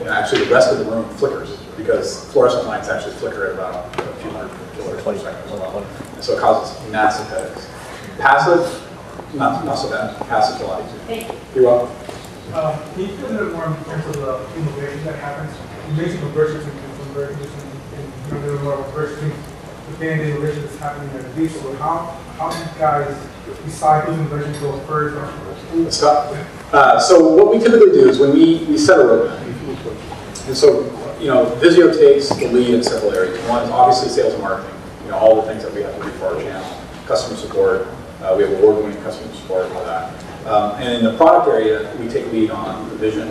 actually the rest of the room flickers, because fluorescent lights actually flicker at about a few hundred kilohertz per second. So it causes massive headaches. Passive, not so bad. Passive's a lot easier. Thank you. You're welcome. Can you explain a little more in terms of the innovation that happens? You mentioned conversions and conversions and a little more conversions. But then the innovation that's happening at the diesel. How do you guys decide whose innovation goes first? Scott. So what we typically do is when we set a roadmap, and so Vizio takes the lead in several areas. One is obviously sales and marketing. All the things that we have to do for our channel, customer support. We have award-winning customer support and all that. And in the product area, we take lead on the vision,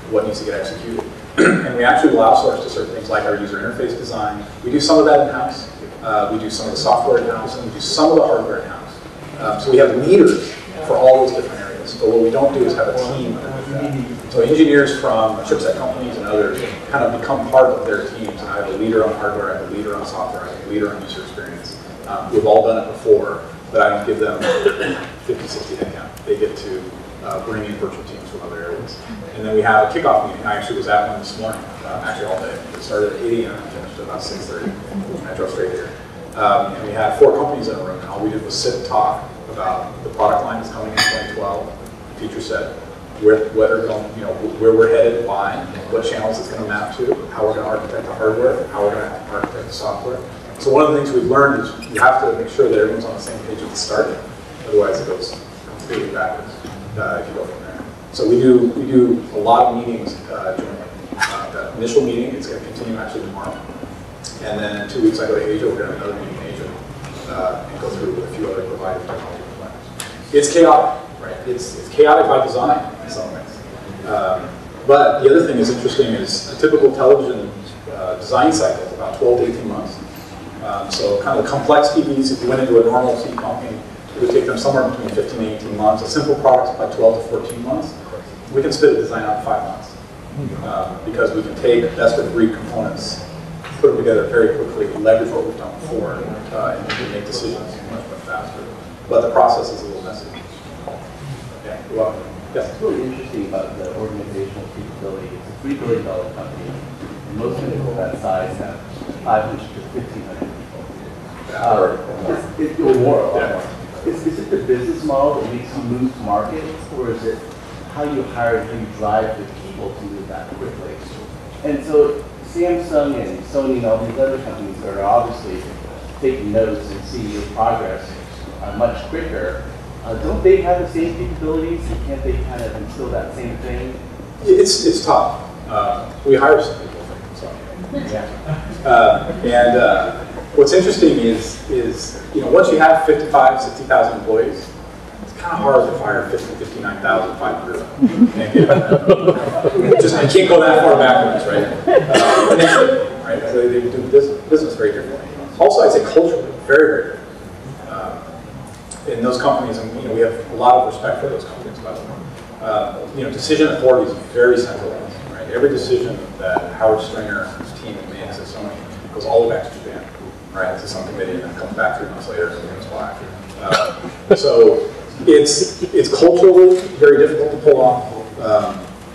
what needs to get executed. And we actually will outsource to certain things like our user interface design. We do some of that in-house. We do some of the software in-house, and we do some of the hardware in-house. So we have leaders for all those different areas. But what we don't do is have a team. So engineers from chipset companies and others kind of become part of their teams. And I have a leader on hardware, I have a leader on software, I have a leader on user experience. We've all done it before, but I don't give them 50, 60 headcount. They get to bring in virtual teams from other areas. And then we have a kickoff meeting. I actually was at one this morning, actually all day. It started at 8 a.m. and finished at about 6:30. I drove straight here. And we had 4 companies in a room, and all we did was sit and talk about the product line that's coming in 2012, feature set, where we're headed, why, what channels it's going to map to, how we're going to architect the hardware, how we're going to architect the software. So one of the things we've learned is you have to make sure that everyone's on the same page at the start. Otherwise, it goes completely backwards if you go from there. So we do a lot of meetings jointly. The initial meeting is going to continue actually tomorrow. And then in 2 weeks, I go to Asia. We're going to have another meeting in Asia and go through with a few other providers of technology providers. It's chaotic, right? It's chaotic by design in some ways. But the other thing that's interesting is a typical television design cycle is about 12 to 18 months. So kind of complex TVs, if you went into a normal TV company, it would take them somewhere between 15 and 18 months. A simple product is by 12 to 14 months. We can spit a design out in 5 months because we can take best-of-breed components, put them together very quickly, leverage what we've done before, and make decisions much faster. But the process is a little messy. Yeah, you're welcome. Yes? What's really interesting about the organizational capability, it's a $3 billion company, and most companies of that size have 500 to 1,500 people. Is it the business model that makes you move to market, or is it how you hire and how you drive the people to move that quickly? And so Samsung and Sony and all these other companies are obviously taking notes and see your progress much quicker. Don't they have the same capabilities? And can't they kind of instill that same thing? It's tough. We hire some people. So. Yeah. What's interesting is once you have 55, 60,000 employees, it's kind of hard to fire 59,500. Just you can't go that far backwards, right? Right? So they do business very differently. Also, I'd say culturally, very, very different. In those companies, and we have a lot of respect for those companies, by the way. Decision authority is very centralized. Right? Every decision that Howard Stringer's team makes is someone goes all the way back to Japan. Right? It's a some committee and then comes back 3 months later and goes back. So it's culturally very difficult to pull off.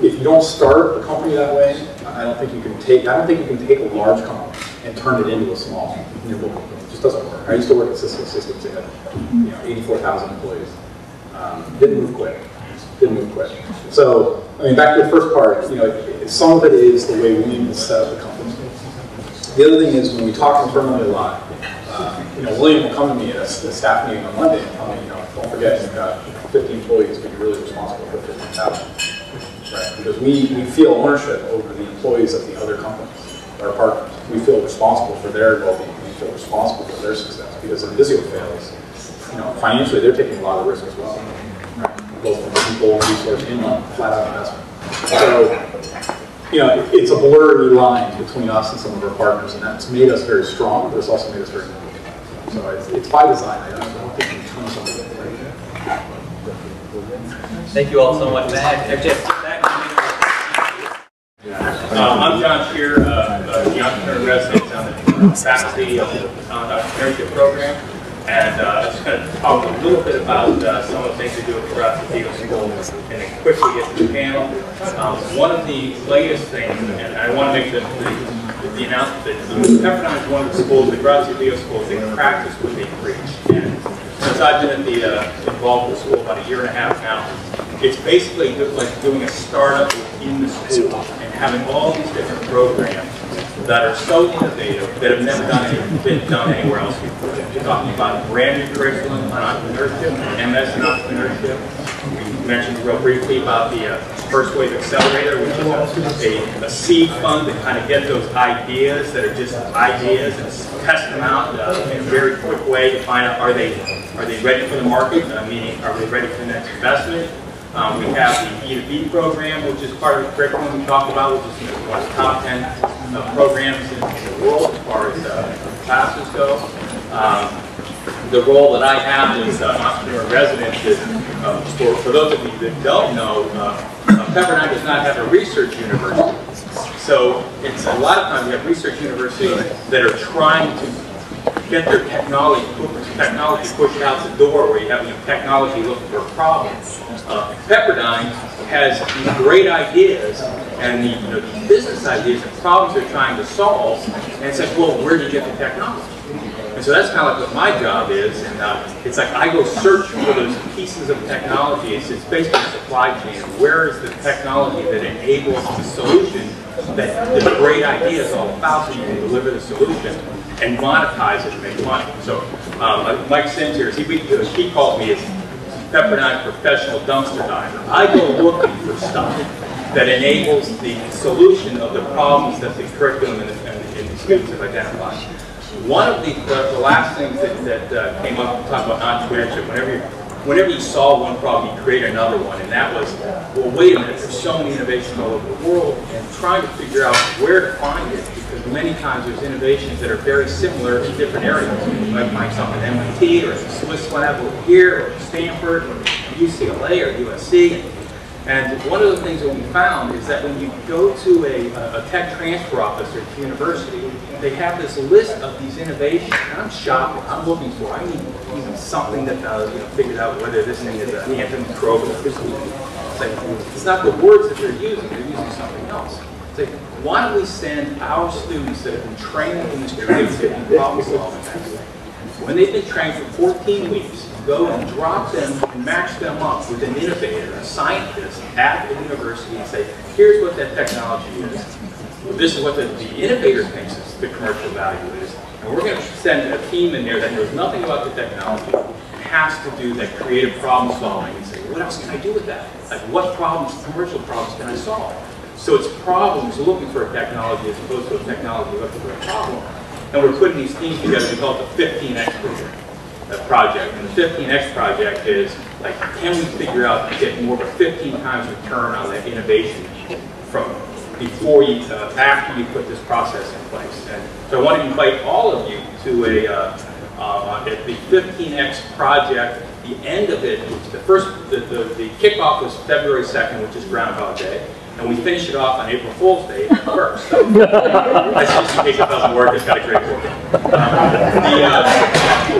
If you don't start a company that way, I don't think you can take a large company and turn it into a small. It just doesn't work. I used to work at Cisco Systems. They had 84,000 employees. Didn't move quick. So I mean, back to the first part. Some of it is the way we set up the company. The other thing is when we talk internally a lot. William will come to me at a staff meeting on Monday and tell me, don't forget you've got 50 employees, but you're really responsible for 15,000. Right? Because we feel ownership over the employees of the other companies, our partners. We feel responsible for their well-being. We feel responsible for their success. Because if Visio fails, financially they're taking a lot of risk as well. Right? Both from people, resource, and flat-out investment. So, it's a blurry line between us and some of our partners, and that's made us very strong, but it's also made us very nimble. So it's by design. I don't think we turn something like that. Thank you all so much. I'm John Shear, the entrepreneur resident on the faculty of the entrepreneurship program. And I'm just going to talk a little bit about some of the things we do at the Disruptive Technologies and then quickly get to the panel. One of the latest things, and I want to make the announcement that Pepperdine is one of the schools, the Disruptive Technologies schools, they practice what they preach. And since I've been involved with the school about 1.5 years now, it's basically like doing a startup in the school and having all these different programs that are so innovative that have never been done anywhere else before. We're talking about brand new curriculum on entrepreneurship, MS in entrepreneurship. We mentioned real briefly about the First Wave Accelerator, which is a seed fund to kind of get those ideas that are just ideas and test them out in a very quick way to find out are they ready for the market, meaning are they ready for the next investment. We have the B2B program, which is part of the curriculum we talked about, which is one of the top 10 programs in the world as far as classes go. The role that I have is entrepreneur resident. For those of you that don't know, Pepperdine does not have a research university. So it's a lot of times we have research universities that are trying to get their technology pushed out the door, where you have technology looking for problems. Pepperdine has these great ideas and the business ideas and problems they're trying to solve, and it's like, well, where do you get the technology? And so that's kind of like what my job is, and it's like I go search for those pieces of technology. It's basically a supply chain. Where is the technology that enables the solution that the great idea is all about, so you can deliver the solution and monetize it and make money. So Mike Sims here, he calls me his Pepperdine professional dumpster diver. I go looking for stuff that enables the solution of the problems that the curriculum and the students have identified. One of the last things that came up to talk about entrepreneurship, whenever you solve one problem, you create another one. And that was, well, wait a minute, there's so many innovations all over the world, and trying to figure out where to find it, because many times there's innovations that are very similar in different areas. You might find something at MIT, or Swiss lab over here, or Stanford, or UCLA, or USC. And one of the things that we found is that when you go to a tech transfer office or a university, they have this list of these innovations. And I'm shocked. What I'm looking for, I need something that figures out whether this thing is an antimicrobial. It's not the words that they're using something else. It's like, why don't we send our students that have been trained in this creativity and problem solving method, when they've been trained for 14 weeks, go and drop them and match them up with an innovator, a scientist at the university, and say, here's what that technology is. Well, this is what the innovator thinks is the commercial value is. And we're going to send a team in there that knows nothing about the technology, has to do that creative problem solving and say, what else can I do with that? Like, what problems, commercial problems can I solve? So it's problems looking for a technology as opposed to a technology looking for a problem. And we're putting these teams together. We call it the 15X project. And the 15X project is, like, can we figure out to get more of a 15 times return on that innovation from before you, after you put this process in place. And so I want to invite all of you to the 15X project. The end of it, the kickoff was February 2nd, which is Groundhog Day. And we finish it off on April Fool's Day, 1st. So, that's just in case it doesn't work, it's got a great work.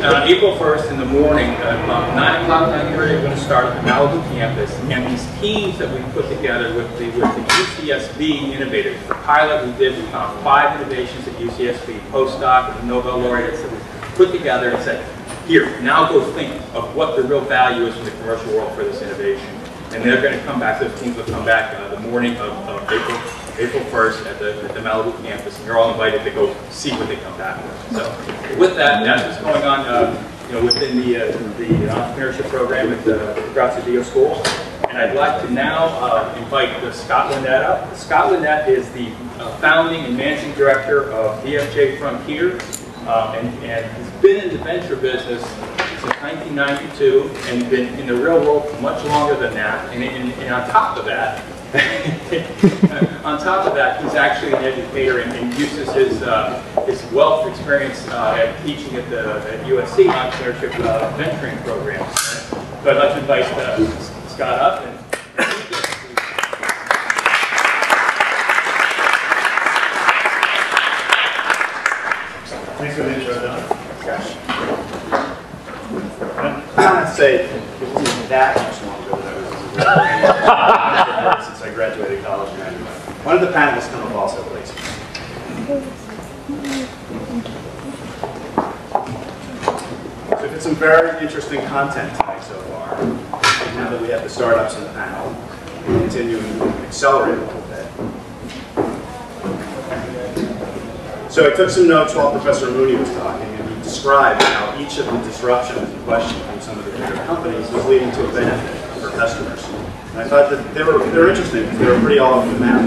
On April 1st in the morning, about 9 o'clock, 9:30, we're going to start at the Malibu campus. And these teams that we put together with the UCSB innovators, the pilot we did, we found 5 innovations at UCSB, postdoc and Nobel laureates that we put together and said, here, now go think of what the real value is in the commercial world for this innovation. And they're going to come back, those teams will come back the morning of April 1st at the Malibu campus, and you're all invited to go see what they come back with. So with that, that's what's going on within the entrepreneurship program at the Grazia Dio School. And I'd like to now invite Scott Lynette up. Scott Lynette is the founding and managing director of DFJ Frontier, and he's been in the venture business since 1992 and been in the real world for much longer than that. And on top of that, he's actually an educator and uses his wealth of experience at teaching at USC entrepreneurship venturing programs. So I'd like to invite Scott up. And thanks for the intro, Don. I have to say, it wasn't that much longer than I was since I graduated college. One of the panelists come up also, please. So we've had some very interesting content tonight so far. Now that we have the startups in the panel, we'll continue and accelerate a little bit. So I took some notes while Professor Mooney was talking, and he described how each of the disruptions in question from some of the bigger companies was leading to a benefit for customers. And I thought that they were interesting because they were pretty all over the map.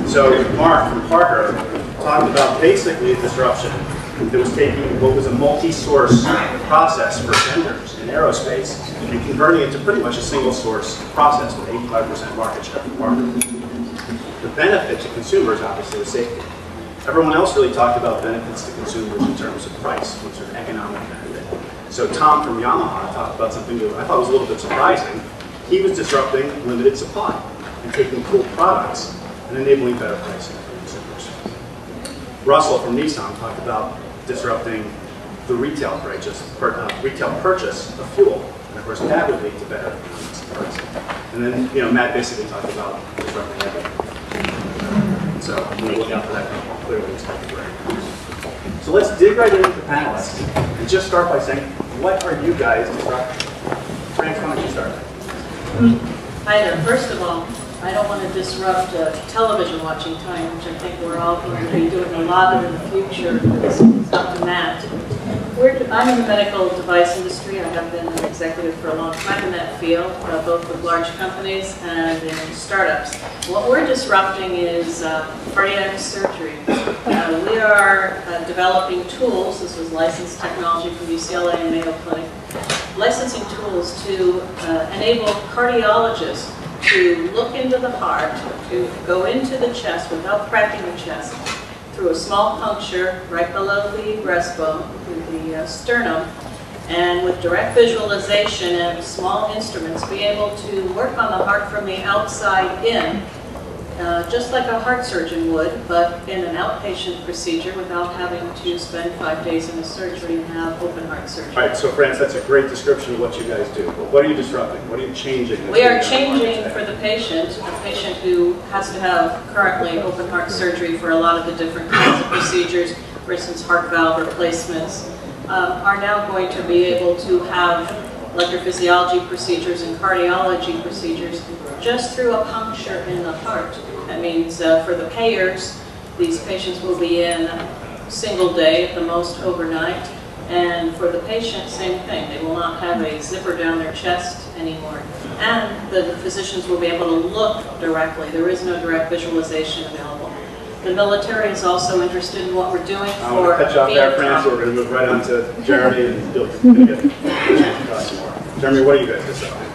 So Mark from Parker talked about basically a disruption that was taking what was a multi-source process for vendors in aerospace and converting it to pretty much a single-source process with 85% market share for Parker. The benefit to consumers, obviously, was safety. Everyone else really talked about benefits to consumers in terms of price, which is an economic benefit. So Tom from Yamaha talked about something that I thought was a little bit surprising. He was disrupting limited supply and taking cool products and enabling better pricing for consumers. Russell from Nissan talked about disrupting the retail purchase of fuel. And of course, that would lead to better economics and pricing. And then, Matt basically talked about disrupting everything. So I'm going to look out for that clearly expected break. So let's dig right into the panelists and just start by saying, what are you guys disrupting? Frank, why don't you start? Hi there. First of all, I don't want to disrupt television watching time, which I think we're all going to be doing a lot of in the future. It's up to Matt. I'm in the medical device industry. I have been an executive for a long time in that field, both with large companies and in startups. What we're disrupting is cardiac surgery. We are developing tools. This was licensed technology from UCLA and Mayo Clinic. Licensing tools to enable cardiologists to look into the heart, to go into the chest without cracking the chest, through a small puncture right below the breastbone, through the sternum, and with direct visualization and small instruments, be able to work on the heart from the outside in, just like a heart surgeon would, but in an outpatient procedure without having to spend 5 days in a surgery and have open heart surgery. All right, so France, that's a great description of what you guys do. But what are you disrupting? What are you changing? We are changing for the patient, a patient who has to have currently open heart surgery for a lot of the different kinds of procedures, for instance, heart valve replacements, are now going to be able to have electrophysiology procedures and cardiology procedures just through a puncture in the heart. That means for the payers, these patients will be in single day at the most overnight. And for the patient, same thing. They will not have a zipper down their chest anymore. And the physicians will be able to look directly. There is no direct visualization available. The military is also interested in what we're doing I want to cut you off there, France. We're going to move right on to Jeremy, and you'll get a chance to talk some more. Jeremy, what are you guys discussing?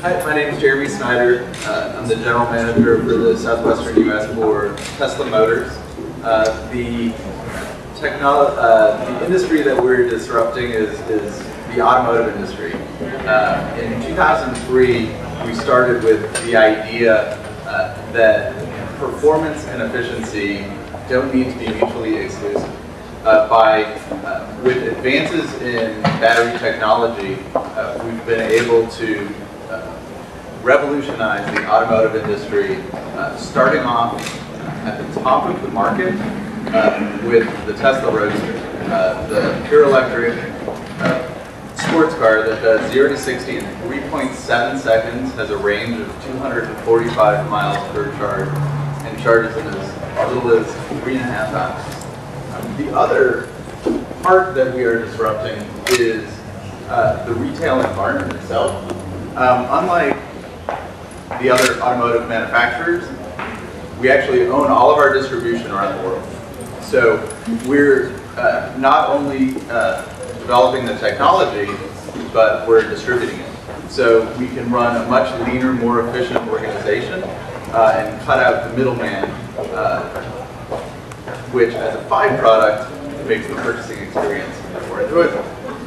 Hi, my name is Jeremy Snyder. I'm the general manager for the Southwestern U.S. for Tesla Motors. The industry that we're disrupting is the automotive industry. In 2003, we started with the idea that performance and efficiency don't need to be mutually exclusive. With advances in battery technology, we've been able to revolutionize the automotive industry, starting off at the top of the market with the Tesla Roadster, the pure electric sports car that does 0 to 60 in 3.7 seconds, has a range of 245 miles per charge, and charges in as little as 3.5 hours. The other part that we are disrupting is the retail environment itself. Unlike the other automotive manufacturers, we actually own all of our distribution around the world. So we're not only developing the technology, but we're distributing it. So we can run a much leaner, more efficient organization and cut out the middleman, which as a byproduct makes the purchasing experience more enjoyable.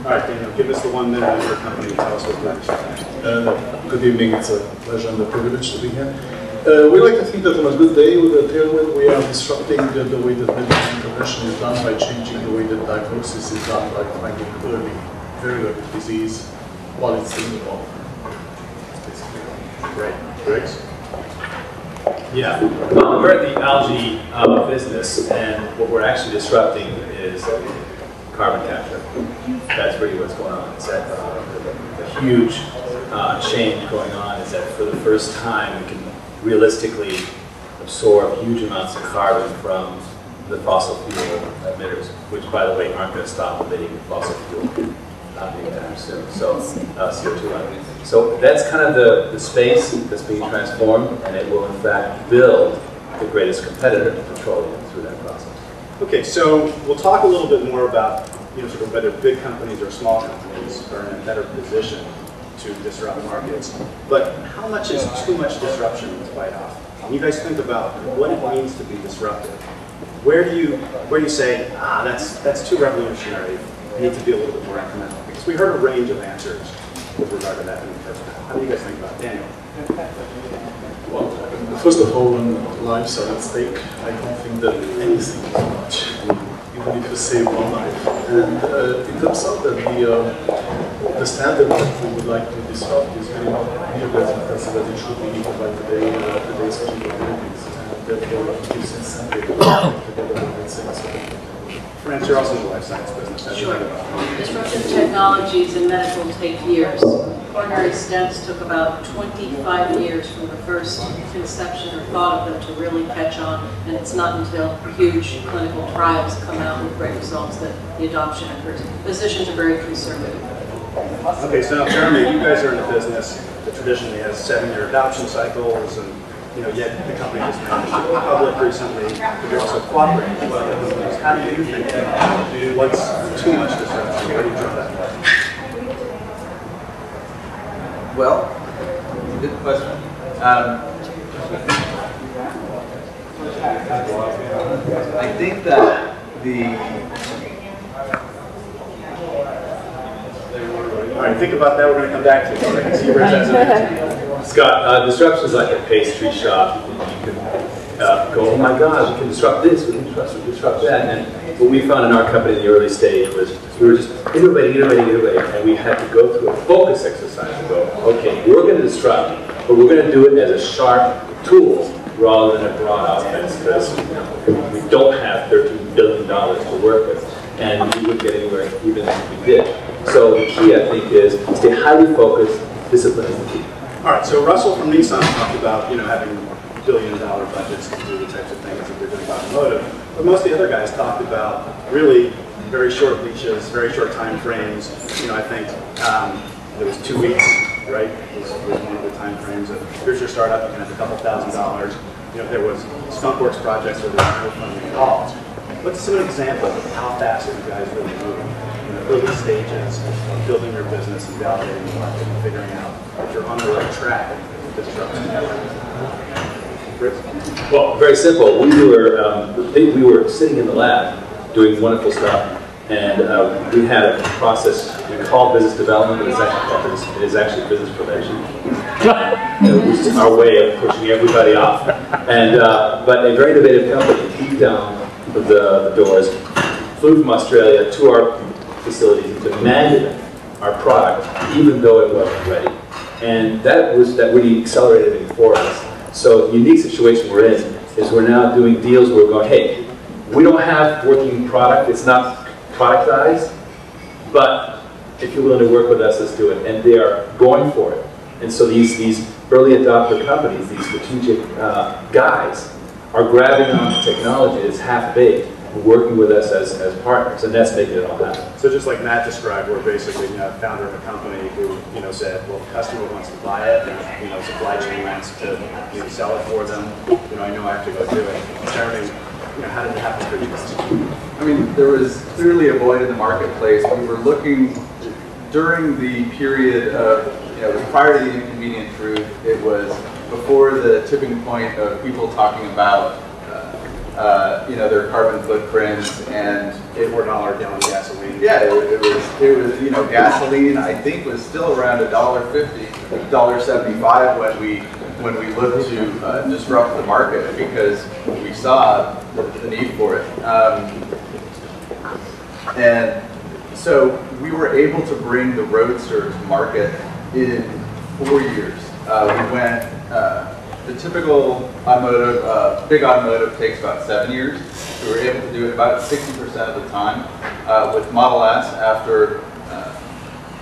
All right, Daniel, give us the 1 minute of your company and tell us what you're disrupting. Good evening, it's a pleasure and a privilege to be here. We like to think that on a good day with a tailwind, we are disrupting the way that medical intervention is done by changing the way that diagnosis is done, by finding early, very early disease while it's still involved. Great. Briggs? Yeah, we're at the algae business, and what we're actually disrupting is carbon capture. That's really what's going on. It's that the huge change going on is that for the first time we can realistically absorb huge amounts of carbon from the fossil fuel emitters, which by the way aren't going to stop emitting fossil fuel not anytime soon. So CO2. So that's kind of the space that's being transformed, and it will in fact build the greatest competitor to petroleum through that process. Okay, so we'll talk a little bit more about sort of whether big companies or small companies are in a better position to disrupt markets. But how much is too much disruption in this bite off? You guys think about what it means to be disruptive. Where do you say, that's too revolutionary, you need to be a little bit more incremental? Because we heard a range of answers with regard to that in the first half. How do you guys think about it? Daniel? Well, first of all, when lives are at stake, I don't think that anything is too much. Even if you save one life. And it turns out that the standard that we would like to disrupt is very near that impressive that it should be equal by today's capabilities. And therefore it gives incentive together with things. France, you're also in the life science business. Sure. Disruptive technologies in medical take years. Coronary stents took about 25 years from the first conception or thought of them to really catch on, and it's not until huge clinical trials come out with great results that the adoption occurs. Physicians are very conservative. Okay, so now, Jeremy, you guys are in a business that traditionally has 7-year adoption cycles, and yet the company just managed to go public recently, but you're also cooperating with other companies. How do you think that what's too much disruption? Where do you draw that line? Well, good question. I think that All right, think about that. We're going to come back to it. I can see Rich has an answer. Scott, disruption is like a pastry shop. You can go, oh my gosh, we can disrupt this, we can disrupt that. And what we found in our company in the early stage was we were just innovating, and we had to go through a focus exercise and go, okay, we're going to disrupt, but we're going to do it as a sharp tool rather than a broad offense, because we don't have $13 billion to work with, and we wouldn't get anywhere even if we did. So the key, I think, is stay highly focused, discipline is the key. All right, so Russell from Nissan talked about having billion-dollar budgets to do the types of things that they're doing in automotive. But most of the other guys talked about really very short leashes, very short time frames. You know, I think there was 2 weeks, right? Was one of the time frames. Here's your startup, you can have a couple $1,000s. You know, there was Skunkworks projects where there was no funding at all. What's some example of how fast you guys really move in the early stages of building your business and validating the market and figuring out if you're on the right track with disruption? Well, very simple. We were sitting in the lab doing wonderful stuff, and we had a process we call business development, but it's actually business probation. Which is our way of pushing everybody off. And but a very innovative company beat down the doors, flew from Australia to our facilities and demanded our product, even though it wasn't ready. And that really accelerated it for us. So the unique situation we're in is we're now doing deals where we're going, hey, we don't have working product, it's not productized, but if you're willing to work with us, let's do it. And they are going for it. And so these early adopter companies, these strategic guys, are grabbing onto technology that's half-baked and working with us as partners, and that's making it all happen. So just like Matt described, we're basically a founder of a company who said, well, the customer wants to buy it, and supply chain wants to sell it for them. I know I have to go do it. Jeremy, how did it happen for you guys? I mean, there was clearly a void in the marketplace. We were looking during the period of, it was prior to the inconvenient truth. It was before the tipping point of people talking about, their carbon footprints and $4 gallon gasoline. Yeah, it was gasoline. I think was still around $1.50, $1.75 when we looked to disrupt the market because we saw the need for it. And so we were able to bring the Roadster to market in 4 years. We went, the typical automotive, big automotive takes about 7 years. We were able to do it about 60% of the time. With Model S, after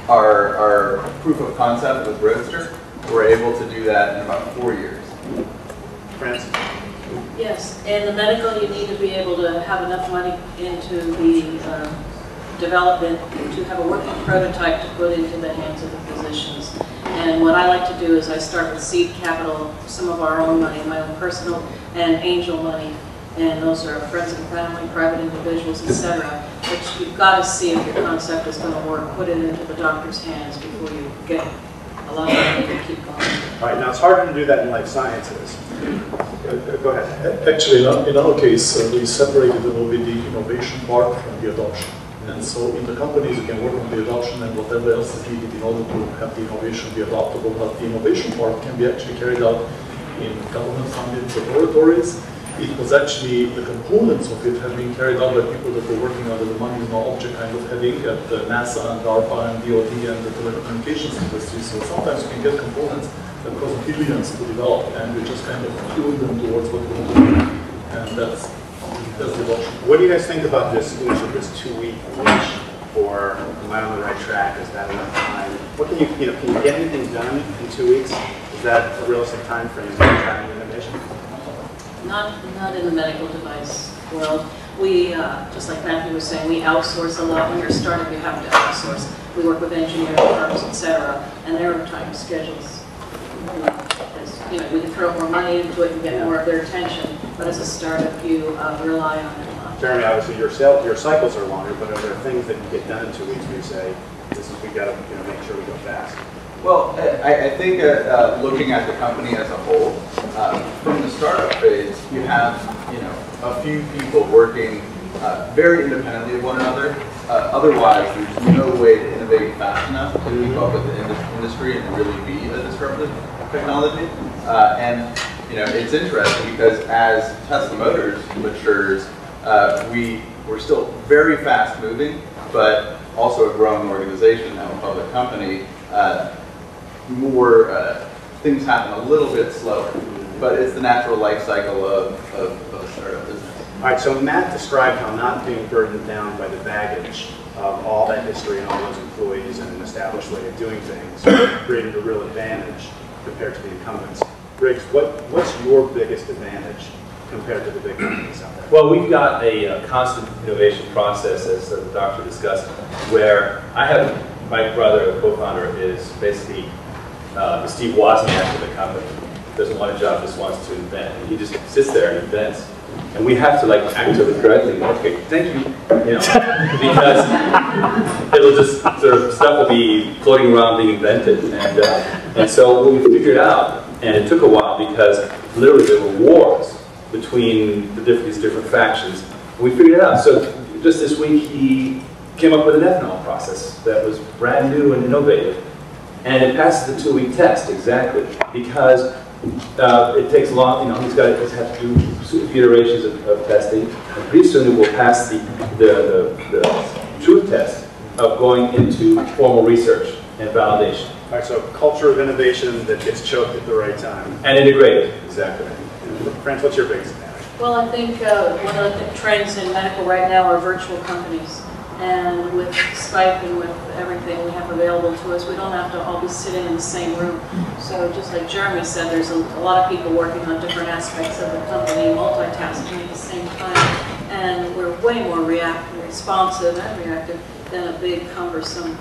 our proof of concept with Roadster, we're able to do that in about 4 years. Francis? Yes, in the medical you need to be able to have enough money into the development to have a working prototype to put into the hands of the physicians. And what I like to do is I start with seed capital, some of our own money, my own personal, and angel money. And those are friends and family, private individuals, etc. But you've got to see if your concept is going to work. Put it into the doctor's hands before you get a lot of money to keep going. All right, now it's harder to do that in life sciences. Go ahead. Actually, in our case, we separated a little bit the innovation part from the adoption. And so in the companies, you can work on the adoption and whatever else is needed in order to have the innovation be adoptable. But the innovation part can be actually carried out in government-funded laboratories. It was actually, the components of it have been carried out by people that were working under the money is no object kind of heading at NASA and DARPA and DOD and the telecommunications industry. So sometimes you can get components that cost billions to develop, and we just kind of tune them towards what we want to do. And that's the adoption. What do you guys think about this 2-week leash, or am I on the right track? Is that enough time? What can you get anything done in 2 weeks? Is that a realistic time frame for tracking innovation? Not in the medical device world. We, just like Matthew was saying, we outsource a lot. When you're starting, you have to outsource. We work with engineering firms, etc., and their time schedules. We can throw more money into it and get more of their attention, but as a startup, you rely on it a lot. Jeremy, obviously your cycles are longer, but are there things that you get done in 2 weeks where you say, we got to make sure we go fast? Well, I think looking at the company as a whole, from the startup phase, you have a few people working very independently of one another. Otherwise, there's no way to innovate fast enough to keep up with the industry and really be a disruptive technology. And it's interesting because as Tesla Motors matures, we're still very fast moving, but also a growing organization, now a public company. Things happen a little bit slower, but it's the natural life cycle of a startup business. All right, so Matt described how not being burdened down by the baggage of all that history and all those employees and an established way of doing things created a real advantage compared to the incumbents. Briggs, what's your biggest advantage compared to the big companies out there? Well, we've got a constant innovation process, as the doctor discussed, where I have my brother, the co-founder, is basically the Steve Wozniak of the company. Doesn't want a job, just wants to invent. And he just sits there and invents. And we have to like act sort of correctly. Okay, thank you, because it'll just sort of stuff will be floating around being invented. And so what we figured out, and it took a while because literally there were wars between these different factions. We figured it out. So just this week he came up with an ethanol process that was brand new and innovative. And it passes the 2-week test, exactly, because it takes long, he's got to have to do a few iterations of testing. And pretty soon it will pass the truth test of going into formal research and validation. All right, so culture of innovation that gets choked at the right time. And integrated, exactly. France, what's your biggest advantage? Well, I think one of the trends in medical right now are virtual companies. And with Skype and with everything we have available to us, we don't have to all be sitting in the same room. So just like Jeremy said, there's a lot of people working on different aspects of the company, multitasking at the same time. And we're way more responsive and reactive than a big, cumbersome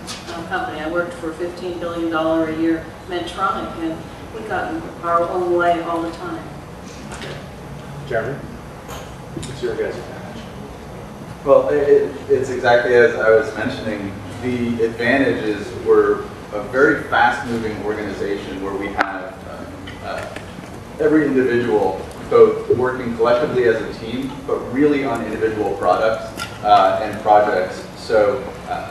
company. I worked for $15 billion a year Medtronic, and we got in our own way all the time. Jeremy, what's your guys' advantage? Well, it's exactly as I was mentioning. The advantage is we're a very fast-moving organization where we have every individual both working collectively as a team, but really on individual products and projects. So,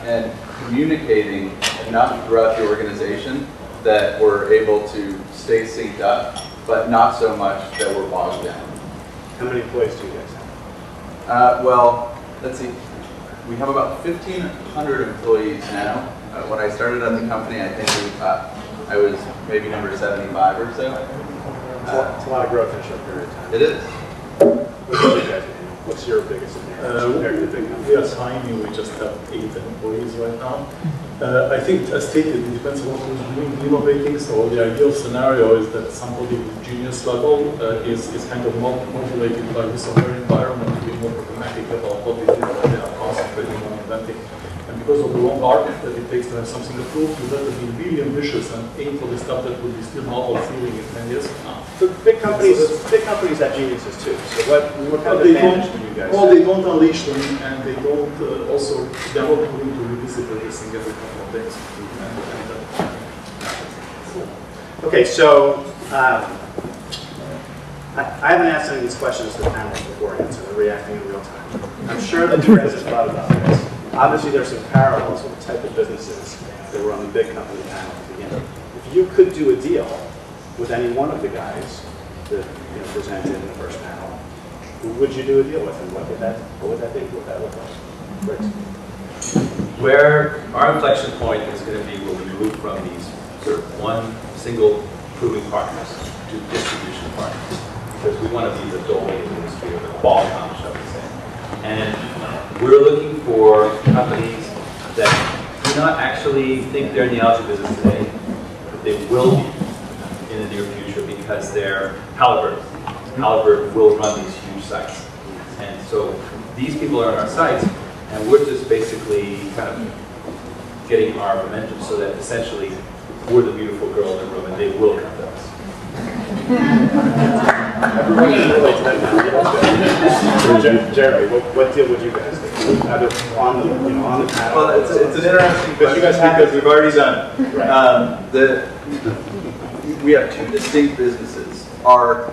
and communicating enough throughout the organization that we're able to stay synced up, but not so much that we're bogged down. How many employees do you guys have? Well, let's see. We have about 1,500 employees now. When I started at the company, I think I was maybe number 75 or so. It's a lot of growth in a short period of time. It is. What's your biggest advantage compared to the big company? We are tiny. We just have 8 employees right now. I think, as stated, it depends on what who's doing innovating. So the ideal scenario is that somebody with genius level is kind of motivated by the software environment to be more pragmatic about what it is that they are concentrating on inventing. And because of the long arc that it takes to have something approved, you better be really ambitious and aim for the stuff that will be still novel feeling in 10 years from now. So big companies have geniuses too. So what kind of advantage do you guys have? Well, they don't unleash them, and they don't also, they're not willing to revisit everything every couple of days. Okay, so I haven't asked any of these questions to the panelists beforehand, so they're reacting in real time. I'm sure that you guys have thought about this. Obviously, there's some parallels with the type of businesses that were on the big company panel at the beginning. If you could do a deal with any one of the guys that presented in the first panel, who would you do a deal with, and what would that be? What would that look like? Great. Where our inflection point is going to be where we move from these sort of one single proving partners to distribution partners, because we want to be the Dolby in the industry, or the Qualcomm, shall we say. And we're looking for companies that do not actually think they're in the algae business today, but they will be in the near future because they're Halliburton. Halliburton will run these huge sites. And so these people are on our sites, and we're just basically kind of getting our momentum so that essentially we're the beautiful girl in the room and they will come to us. Everybody can relate to that now. Jeremy, what deal would you guys do? Either on the panel. Well, it's an interesting question because we've already done it. Right. We have 2 distinct businesses. Our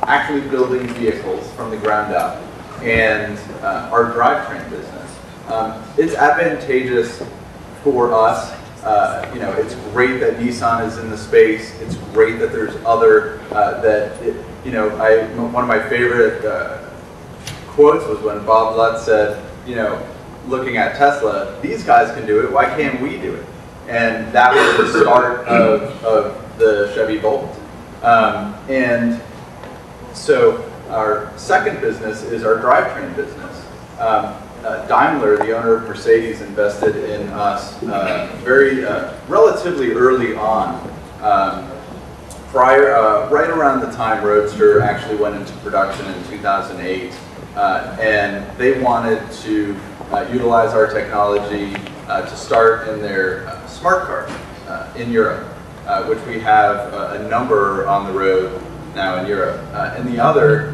actually building vehicles from the ground up, and our drivetrain business. It's advantageous for us. It's great that Nissan is in the space. It's great that there's other one of my favorite quotes was when Bob Lutz said, looking at Tesla, these guys can do it. Why can't we do it? And that was the start of the Chevy Bolt. And so our second business is our drivetrain business. Daimler, the owner of Mercedes, invested in us relatively early on. right around the time Roadster actually went into production in 2008, and they wanted to utilize our technology to start in their smart car in Europe, which we have a number on the road now in Europe. And the other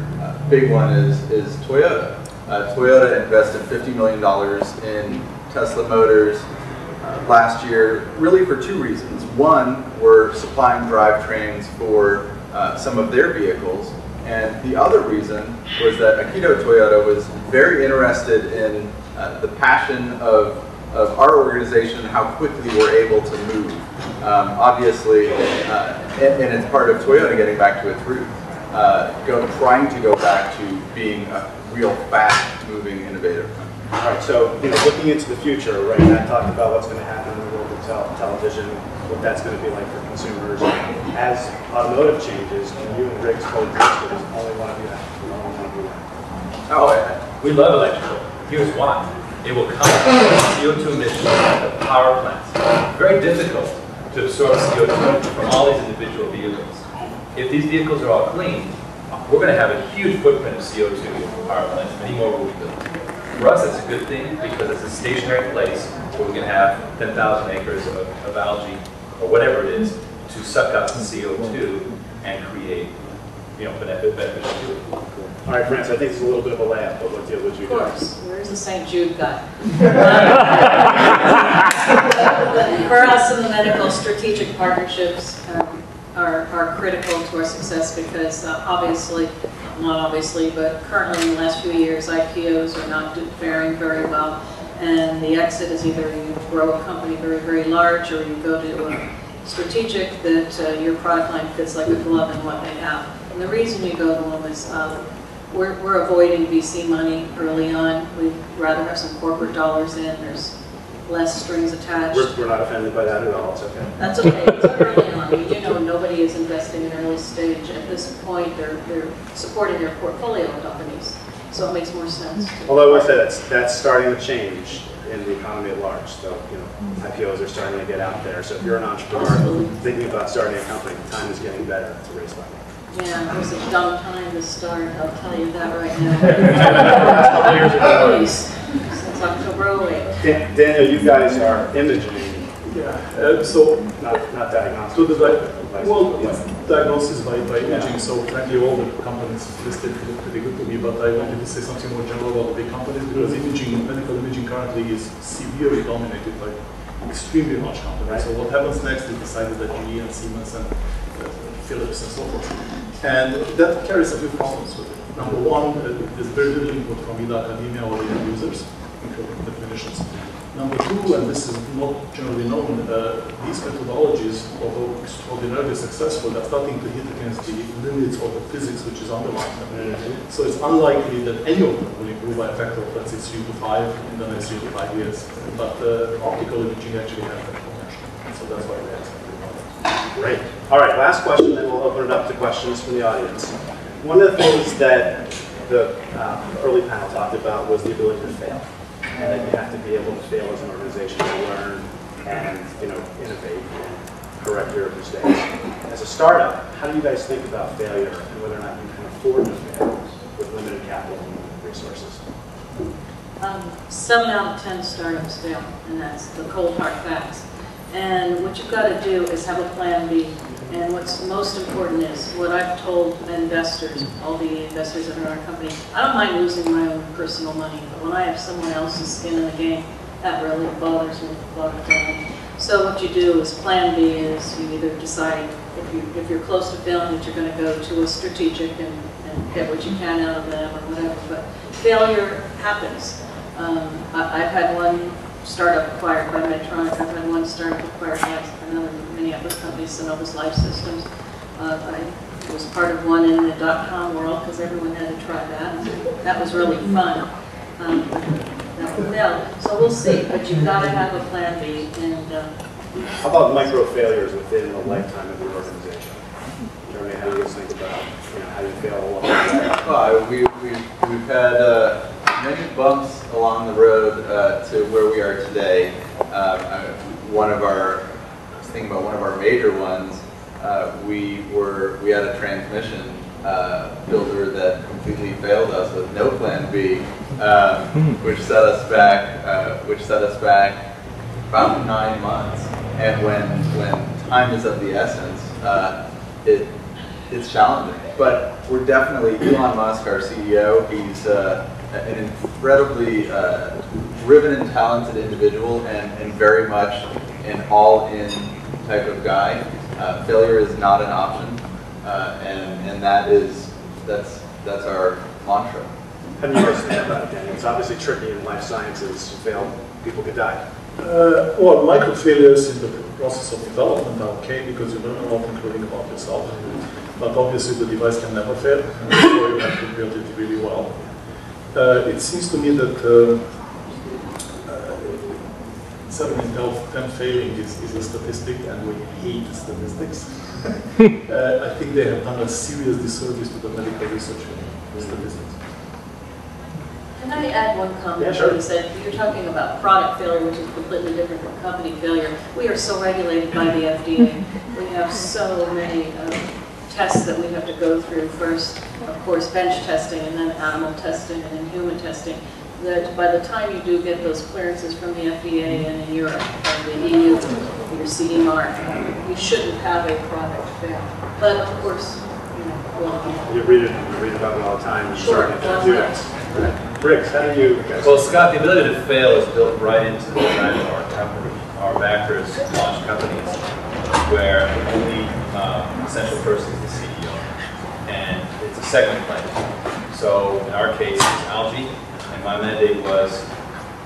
big one is Toyota. Toyota invested $50 million in Tesla Motors last year, really for two reasons. One, we're supplying drivetrains for some of their vehicles, and the other reason was that Akito Toyota was very interested in the passion of our organization and how quickly we're able to move. Obviously, and it's part of Toyota getting back to its roots, trying to go back to being a real fast-moving, innovative company. All right, so looking into the future, right? Matt talked about what's going to happen in the world of television, what that's going to be like for consumers. As automotive changes, and you and Riggs coexist, there's only one of you that do that. Oh, we love electrical. Here's why. It will cut CO2 emissions at the power plants. It's very difficult to absorb CO2 from all these individual vehicles. If these vehicles are all clean, we're going to have a huge footprint of CO2 in power plants, many more will be built. For us, that's a good thing because it's a stationary place where we can have 10,000 acres of algae or whatever it is to suck up the CO2 and create, beneficial fuel. All right, Francis, I think it's a little bit of a layup, but what would you do? Of course. Where's the St. Jude guy? For us in the medical, strategic partnerships are critical to our success because obviously, not obviously, but currently in the last few years, IPOs are not faring very well. And the exit is either you grow a company very, very large or you go to a strategic that your product line fits like a glove in what they have. And the reason you go to them is we're avoiding VC money early on. We'd rather have some corporate dollars in. There's less strings attached. We're not offended by that at all. It's okay. That's okay. It's early on. Nobody is investing in early stage. At this point, they're supporting their portfolio companies. So it makes more sense. Although I would say that's starting to change in the economy at large. So, IPOs are starting to get out there. So if you're an entrepreneur thinking about starting a company, time is getting better to raise money. Yeah, it was a dumb time to start, I'll tell you that right now. Since October 08. Daniel, you guys are imaging. Yeah, so not diagnostics. So diagnosis by imaging. So frankly, all the companies listed look pretty good to me. But I wanted to say something more general about the big companies because medical imaging currently is severely dominated by extremely large companies. So what happens next is decided that GE and Siemens and Philips and so forth. And that carries a few problems with it. Number one, there's very little input from either academia or the end users, including the clinicians. Number two, and this is not generally known, these methodologies, although extraordinarily successful, are starting to hit against the limits of the physics which is underlying them. So it's unlikely that any of them will improve by a factor of, let's say, 3 to 5 in the next 3 to 5 years. But optical imaging actually has that potential. So that's why we have something about it. Great. All right, last question, then we'll open it up to questions from the audience. One of the things that the early panel talked about was the ability to fail. And that you have to be able to fail as an organization to learn and innovate and correct your mistakes. As a startup, how do you guys think about failure and whether or not you can afford to fail with limited capital and limited resources? 7 out of 10 startups fail, and that's the cold hard facts. And what you've got to do is have a plan B. And what's most important is what I've told investors, all the investors that are in our company, I don't mind losing my own personal money, but when I have someone else's skin in the game, that really bothers me. So what you do is plan B is you either decide if you're close to failing that you're going to go to a strategic and get what you can out of them or whatever. But failure happens. I've had one startup acquired by Medtronic. I've had one startup acquired by another Minneapolis company, Synovus Life Systems. I was part of one in the .com world because everyone had to try that. That was really fun. That will fail. So we'll see, but you've got to have a plan B. And how about micro failures within the lifetime of your organization? Jeremy, how do you guys think about how you fail along the way? We've had many bumps along the road to where we are today. I was thinking about one of our major ones we had a transmission builder that completely failed us with no plan B, which set us back about 9 months. And when time is of the essence, it's challenging. But we're definitely, Elon Musk, our CEO, he's an incredibly driven and talented individual, and very much an all-in type of guy. Failure is not an option, and that's our mantra. How do you guys think about it, Daniel? It's obviously tricky in life sciences. You fail, people could die. Well, micro failures in the process of development are okay because you learn a lot, including about yourself. But obviously, the device can never fail, and therefore you have to build it really well. It seems to me that 7 in 10 failing is a statistic, and we hate statistics. I think they have done a serious disservice to the medical research statistics. Can I add one comment? Yeah, sure. You said you're talking about product failure, which is completely different from company failure. We are so regulated by the FDA. We have so many tests that we have to go through. First, of course, bench testing, and then animal testing, and then human testing. That by the time you do get those clearances from the FDA and in Europe, or the EU, your CE mark, you shouldn't have a product fail. But of course, You read about it all the time. Sure. Briggs, how do you? Well, Scott, the ability to fail is built right into the design of our company. Our backers launch companies where the only essential person is the CEO, and it's a segment plan. So in our case, it's algae, and my mandate was,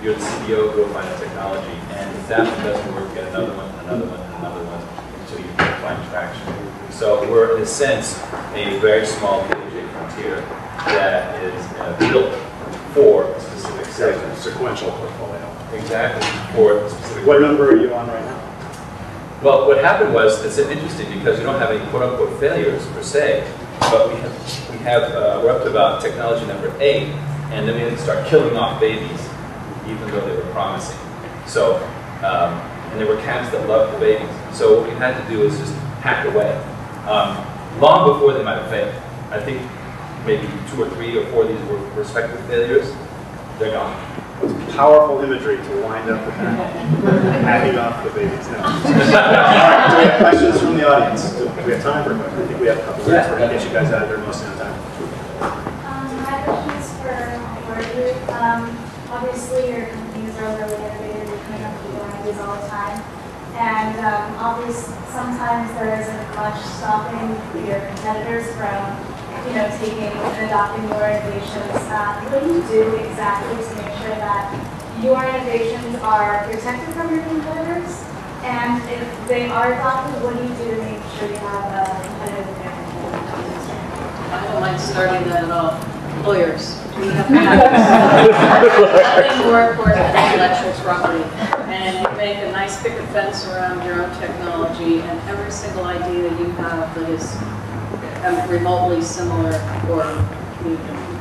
you're the CEO, go find a technology, and if that one doesn't work, get another one, another one, another one, until you find traction. So we're, in a sense, a very small PhD frontier that is built for a specific segment. Sequential portfolio. Exactly, for a specific. What number are you on right now? Well, what happened was, it's interesting because you don't have any quote-unquote failures per se, but we're up to about technology number 8, and then we had to start killing off babies, even though they were promising. So, and there were cats that loved the babies. So what we had to do is just hack away. Long before they might have failed. I think maybe 2 or 3 or 4 of these were respective failures. They're gone. It's powerful imagery to wind up with that. Hacking off the babies. No. All right, do we have questions from the audience? Do we have time for a question? I think we have a couple minutes. We're going to get you guys out of here most of the time. My question is for you. Obviously, your companies are really innovative. You're coming up with new ideas all the time. And obviously, sometimes there isn't much stopping your competitors from, taking and adopting your innovations. What do you do exactly to make sure that your innovations are protected from your competitors? And if they are adopted, what do you do to make sure you have a competitive advantage? I don't mind starting that at all. Lawyers. We have nothing more important than intellectual property. And you make a nice picket fence around your own technology, and every single idea you have that is remotely similar, or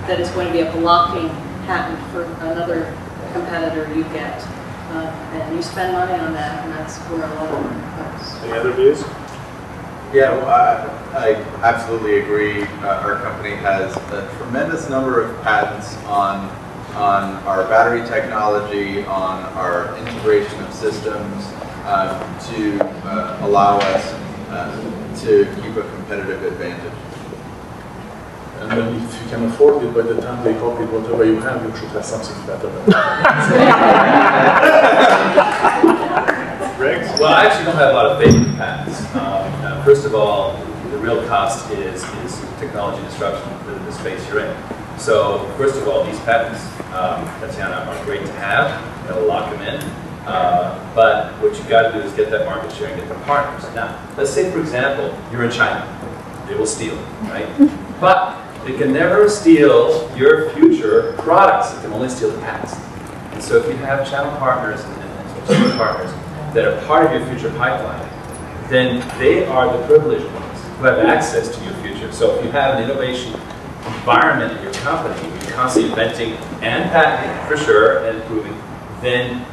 that is going to be a blocking patent for another competitor you get. And you spend money on that, and that's where a lot of money goes. Any other views? Yeah, well, I absolutely agree. Our company has a tremendous number of patents on our battery technology, on our integration of systems, to allow us to keep a competitive advantage. And then if you can afford it, by the time they copy whatever you have, you should have something better than that. Well, I actually don't have a lot of faith in patents. First of all, the real cost is technology disruption within the space you're in. So, first of all, these patents, Tatiana, are great to have. They'll lock them in. But what you got to do is get that market share and get the partners. Now, let's say, for example, you're in China. They will steal, right? But they can never steal your future products. They can only steal the past. And so if you have channel partners and strategic partners that are part of your future pipeline, then they are the privileged ones who have access to your future. So if you have an innovation environment in your company, you're constantly inventing and patenting, for sure, and improving, then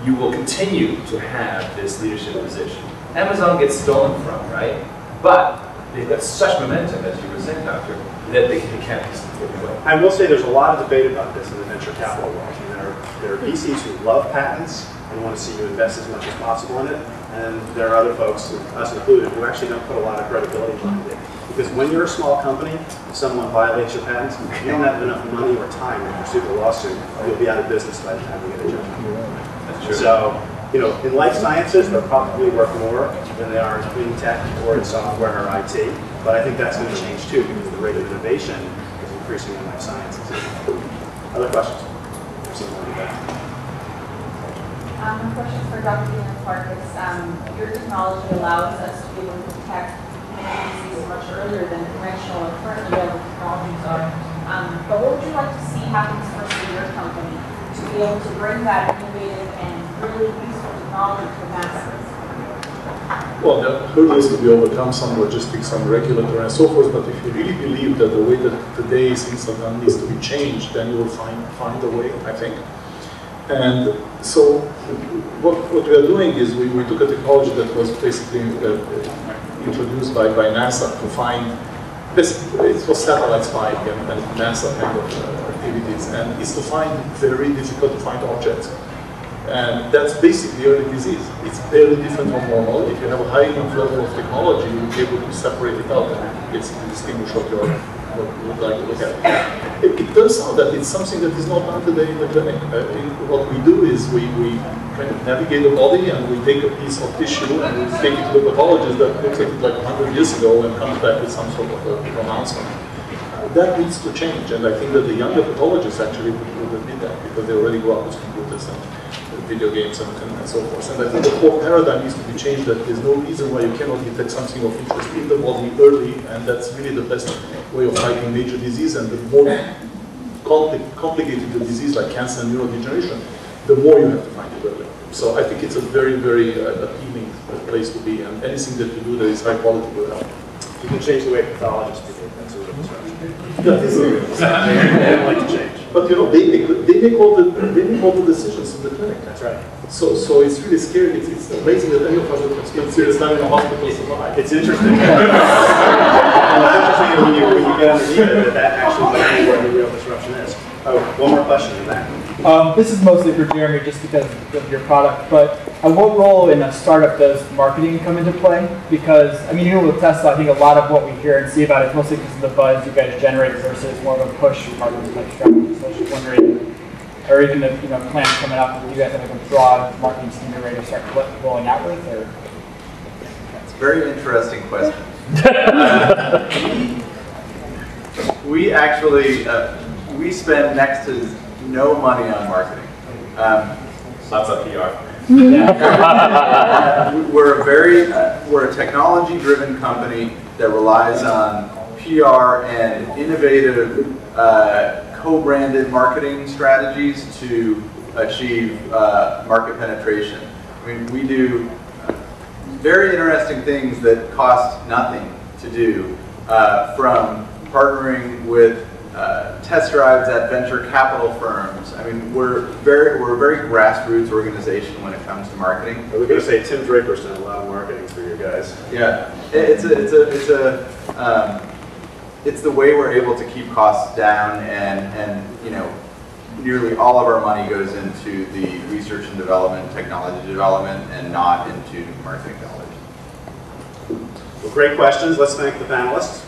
you will continue to have this leadership position. Amazon gets stolen from, right? But they've got such momentum, as you were saying, Doctor, that they can't be supported away. I will say there's a lot of debate about this in the venture capital world. And there are VCs who love patents and want to see you invest as much as possible in it. And there are other folks, us included, who actually don't put a lot of credibility behind it. Because when you're a small company, if someone violates your patents, you don't have enough money or time to pursue the lawsuit. You'll be out of business by the time you get a judgment. That's true. So, you know, in life sciences, they're probably worth more than they are in clean tech or in software or IT. But I think that's going to change too, because the rate of innovation is increasing in life sciences. Other questions? There's someone in the back. A question for Dr. Farkas. Your technology allows us to be able to detect diseases much earlier than conventional or currently available technologies are. But what would you like to see happen first in your company to be able to bring that innovative and really useful technology to the masses? Well, the hurdle is to be overcome, some logistics, some regulatory and so forth, but if you really believe that the way that today things are done needs to be changed, then you will find a way, I think. And so what we are doing is we took a technology that was basically introduced by NASA to find, it was satellite spying and NASA kind of activities, and it's to find very difficult to find objects. And that's basically early disease. It's very different from normal. If you have a high enough level of technology, you'll be able to separate it out and it's to distinguish what you would like to look at. It turns out that it's something that is not done today in the clinic. What we do is we kind of navigate the body and we take a piece of tissue and we take it to the pathologist that looks at it like 100 years ago and comes back with some sort of a pronouncement. That needs to change, and I think that the younger pathologists actually would admit that because they already go out with computers and video games and so forth. And I think the whole paradigm needs to be changed, that there's no reason why you cannot detect something of interest in the body early, and that's really the best way of fighting major disease. And the more complicated the disease like cancer and neurodegeneration, the more you have to find it early. So I think it's a very, very appealing place to be, and anything that you do that is high quality will help. You can change the way pathologists behave. That's a real disruption. That is a real disruption. They don't like to change. But you know, they make all the decisions in the clinic. That's right. So it's really scary. It's amazing that any of us that spend serious time in a hospital survive. It's interesting. It's interesting when you get underneath it that actually might be where the real disruption is. Oh, one more question in that. This is mostly for Jeremy, just because of your product. But what role in a startup does marketing come into play? Because I mean, even with Tesla, I think a lot of what we hear and see about it is mostly because of the buzz you guys generate versus more of a push marketing type strategy. So I was just wondering, or even if plans coming up, do you guys have like a broad marketing scheme you're ready to start rolling out with? Or? It's a very interesting question. We actually we spend next to no money on marketing. Lots of PR. We're a technology-driven company that relies on PR and innovative co-branded marketing strategies to achieve market penetration. I mean, we do very interesting things that cost nothing to do, from partnering with test drives at venture capital firms. I mean, we're a very grassroots organization when it comes to marketing. I was going to say Tim Draper's done a lot of marketing for you guys. Yeah, it's the way we're able to keep costs down, and nearly all of our money goes into the research and development, technology development, and not into marketing dollars. Well, great questions. Let's thank the panelists.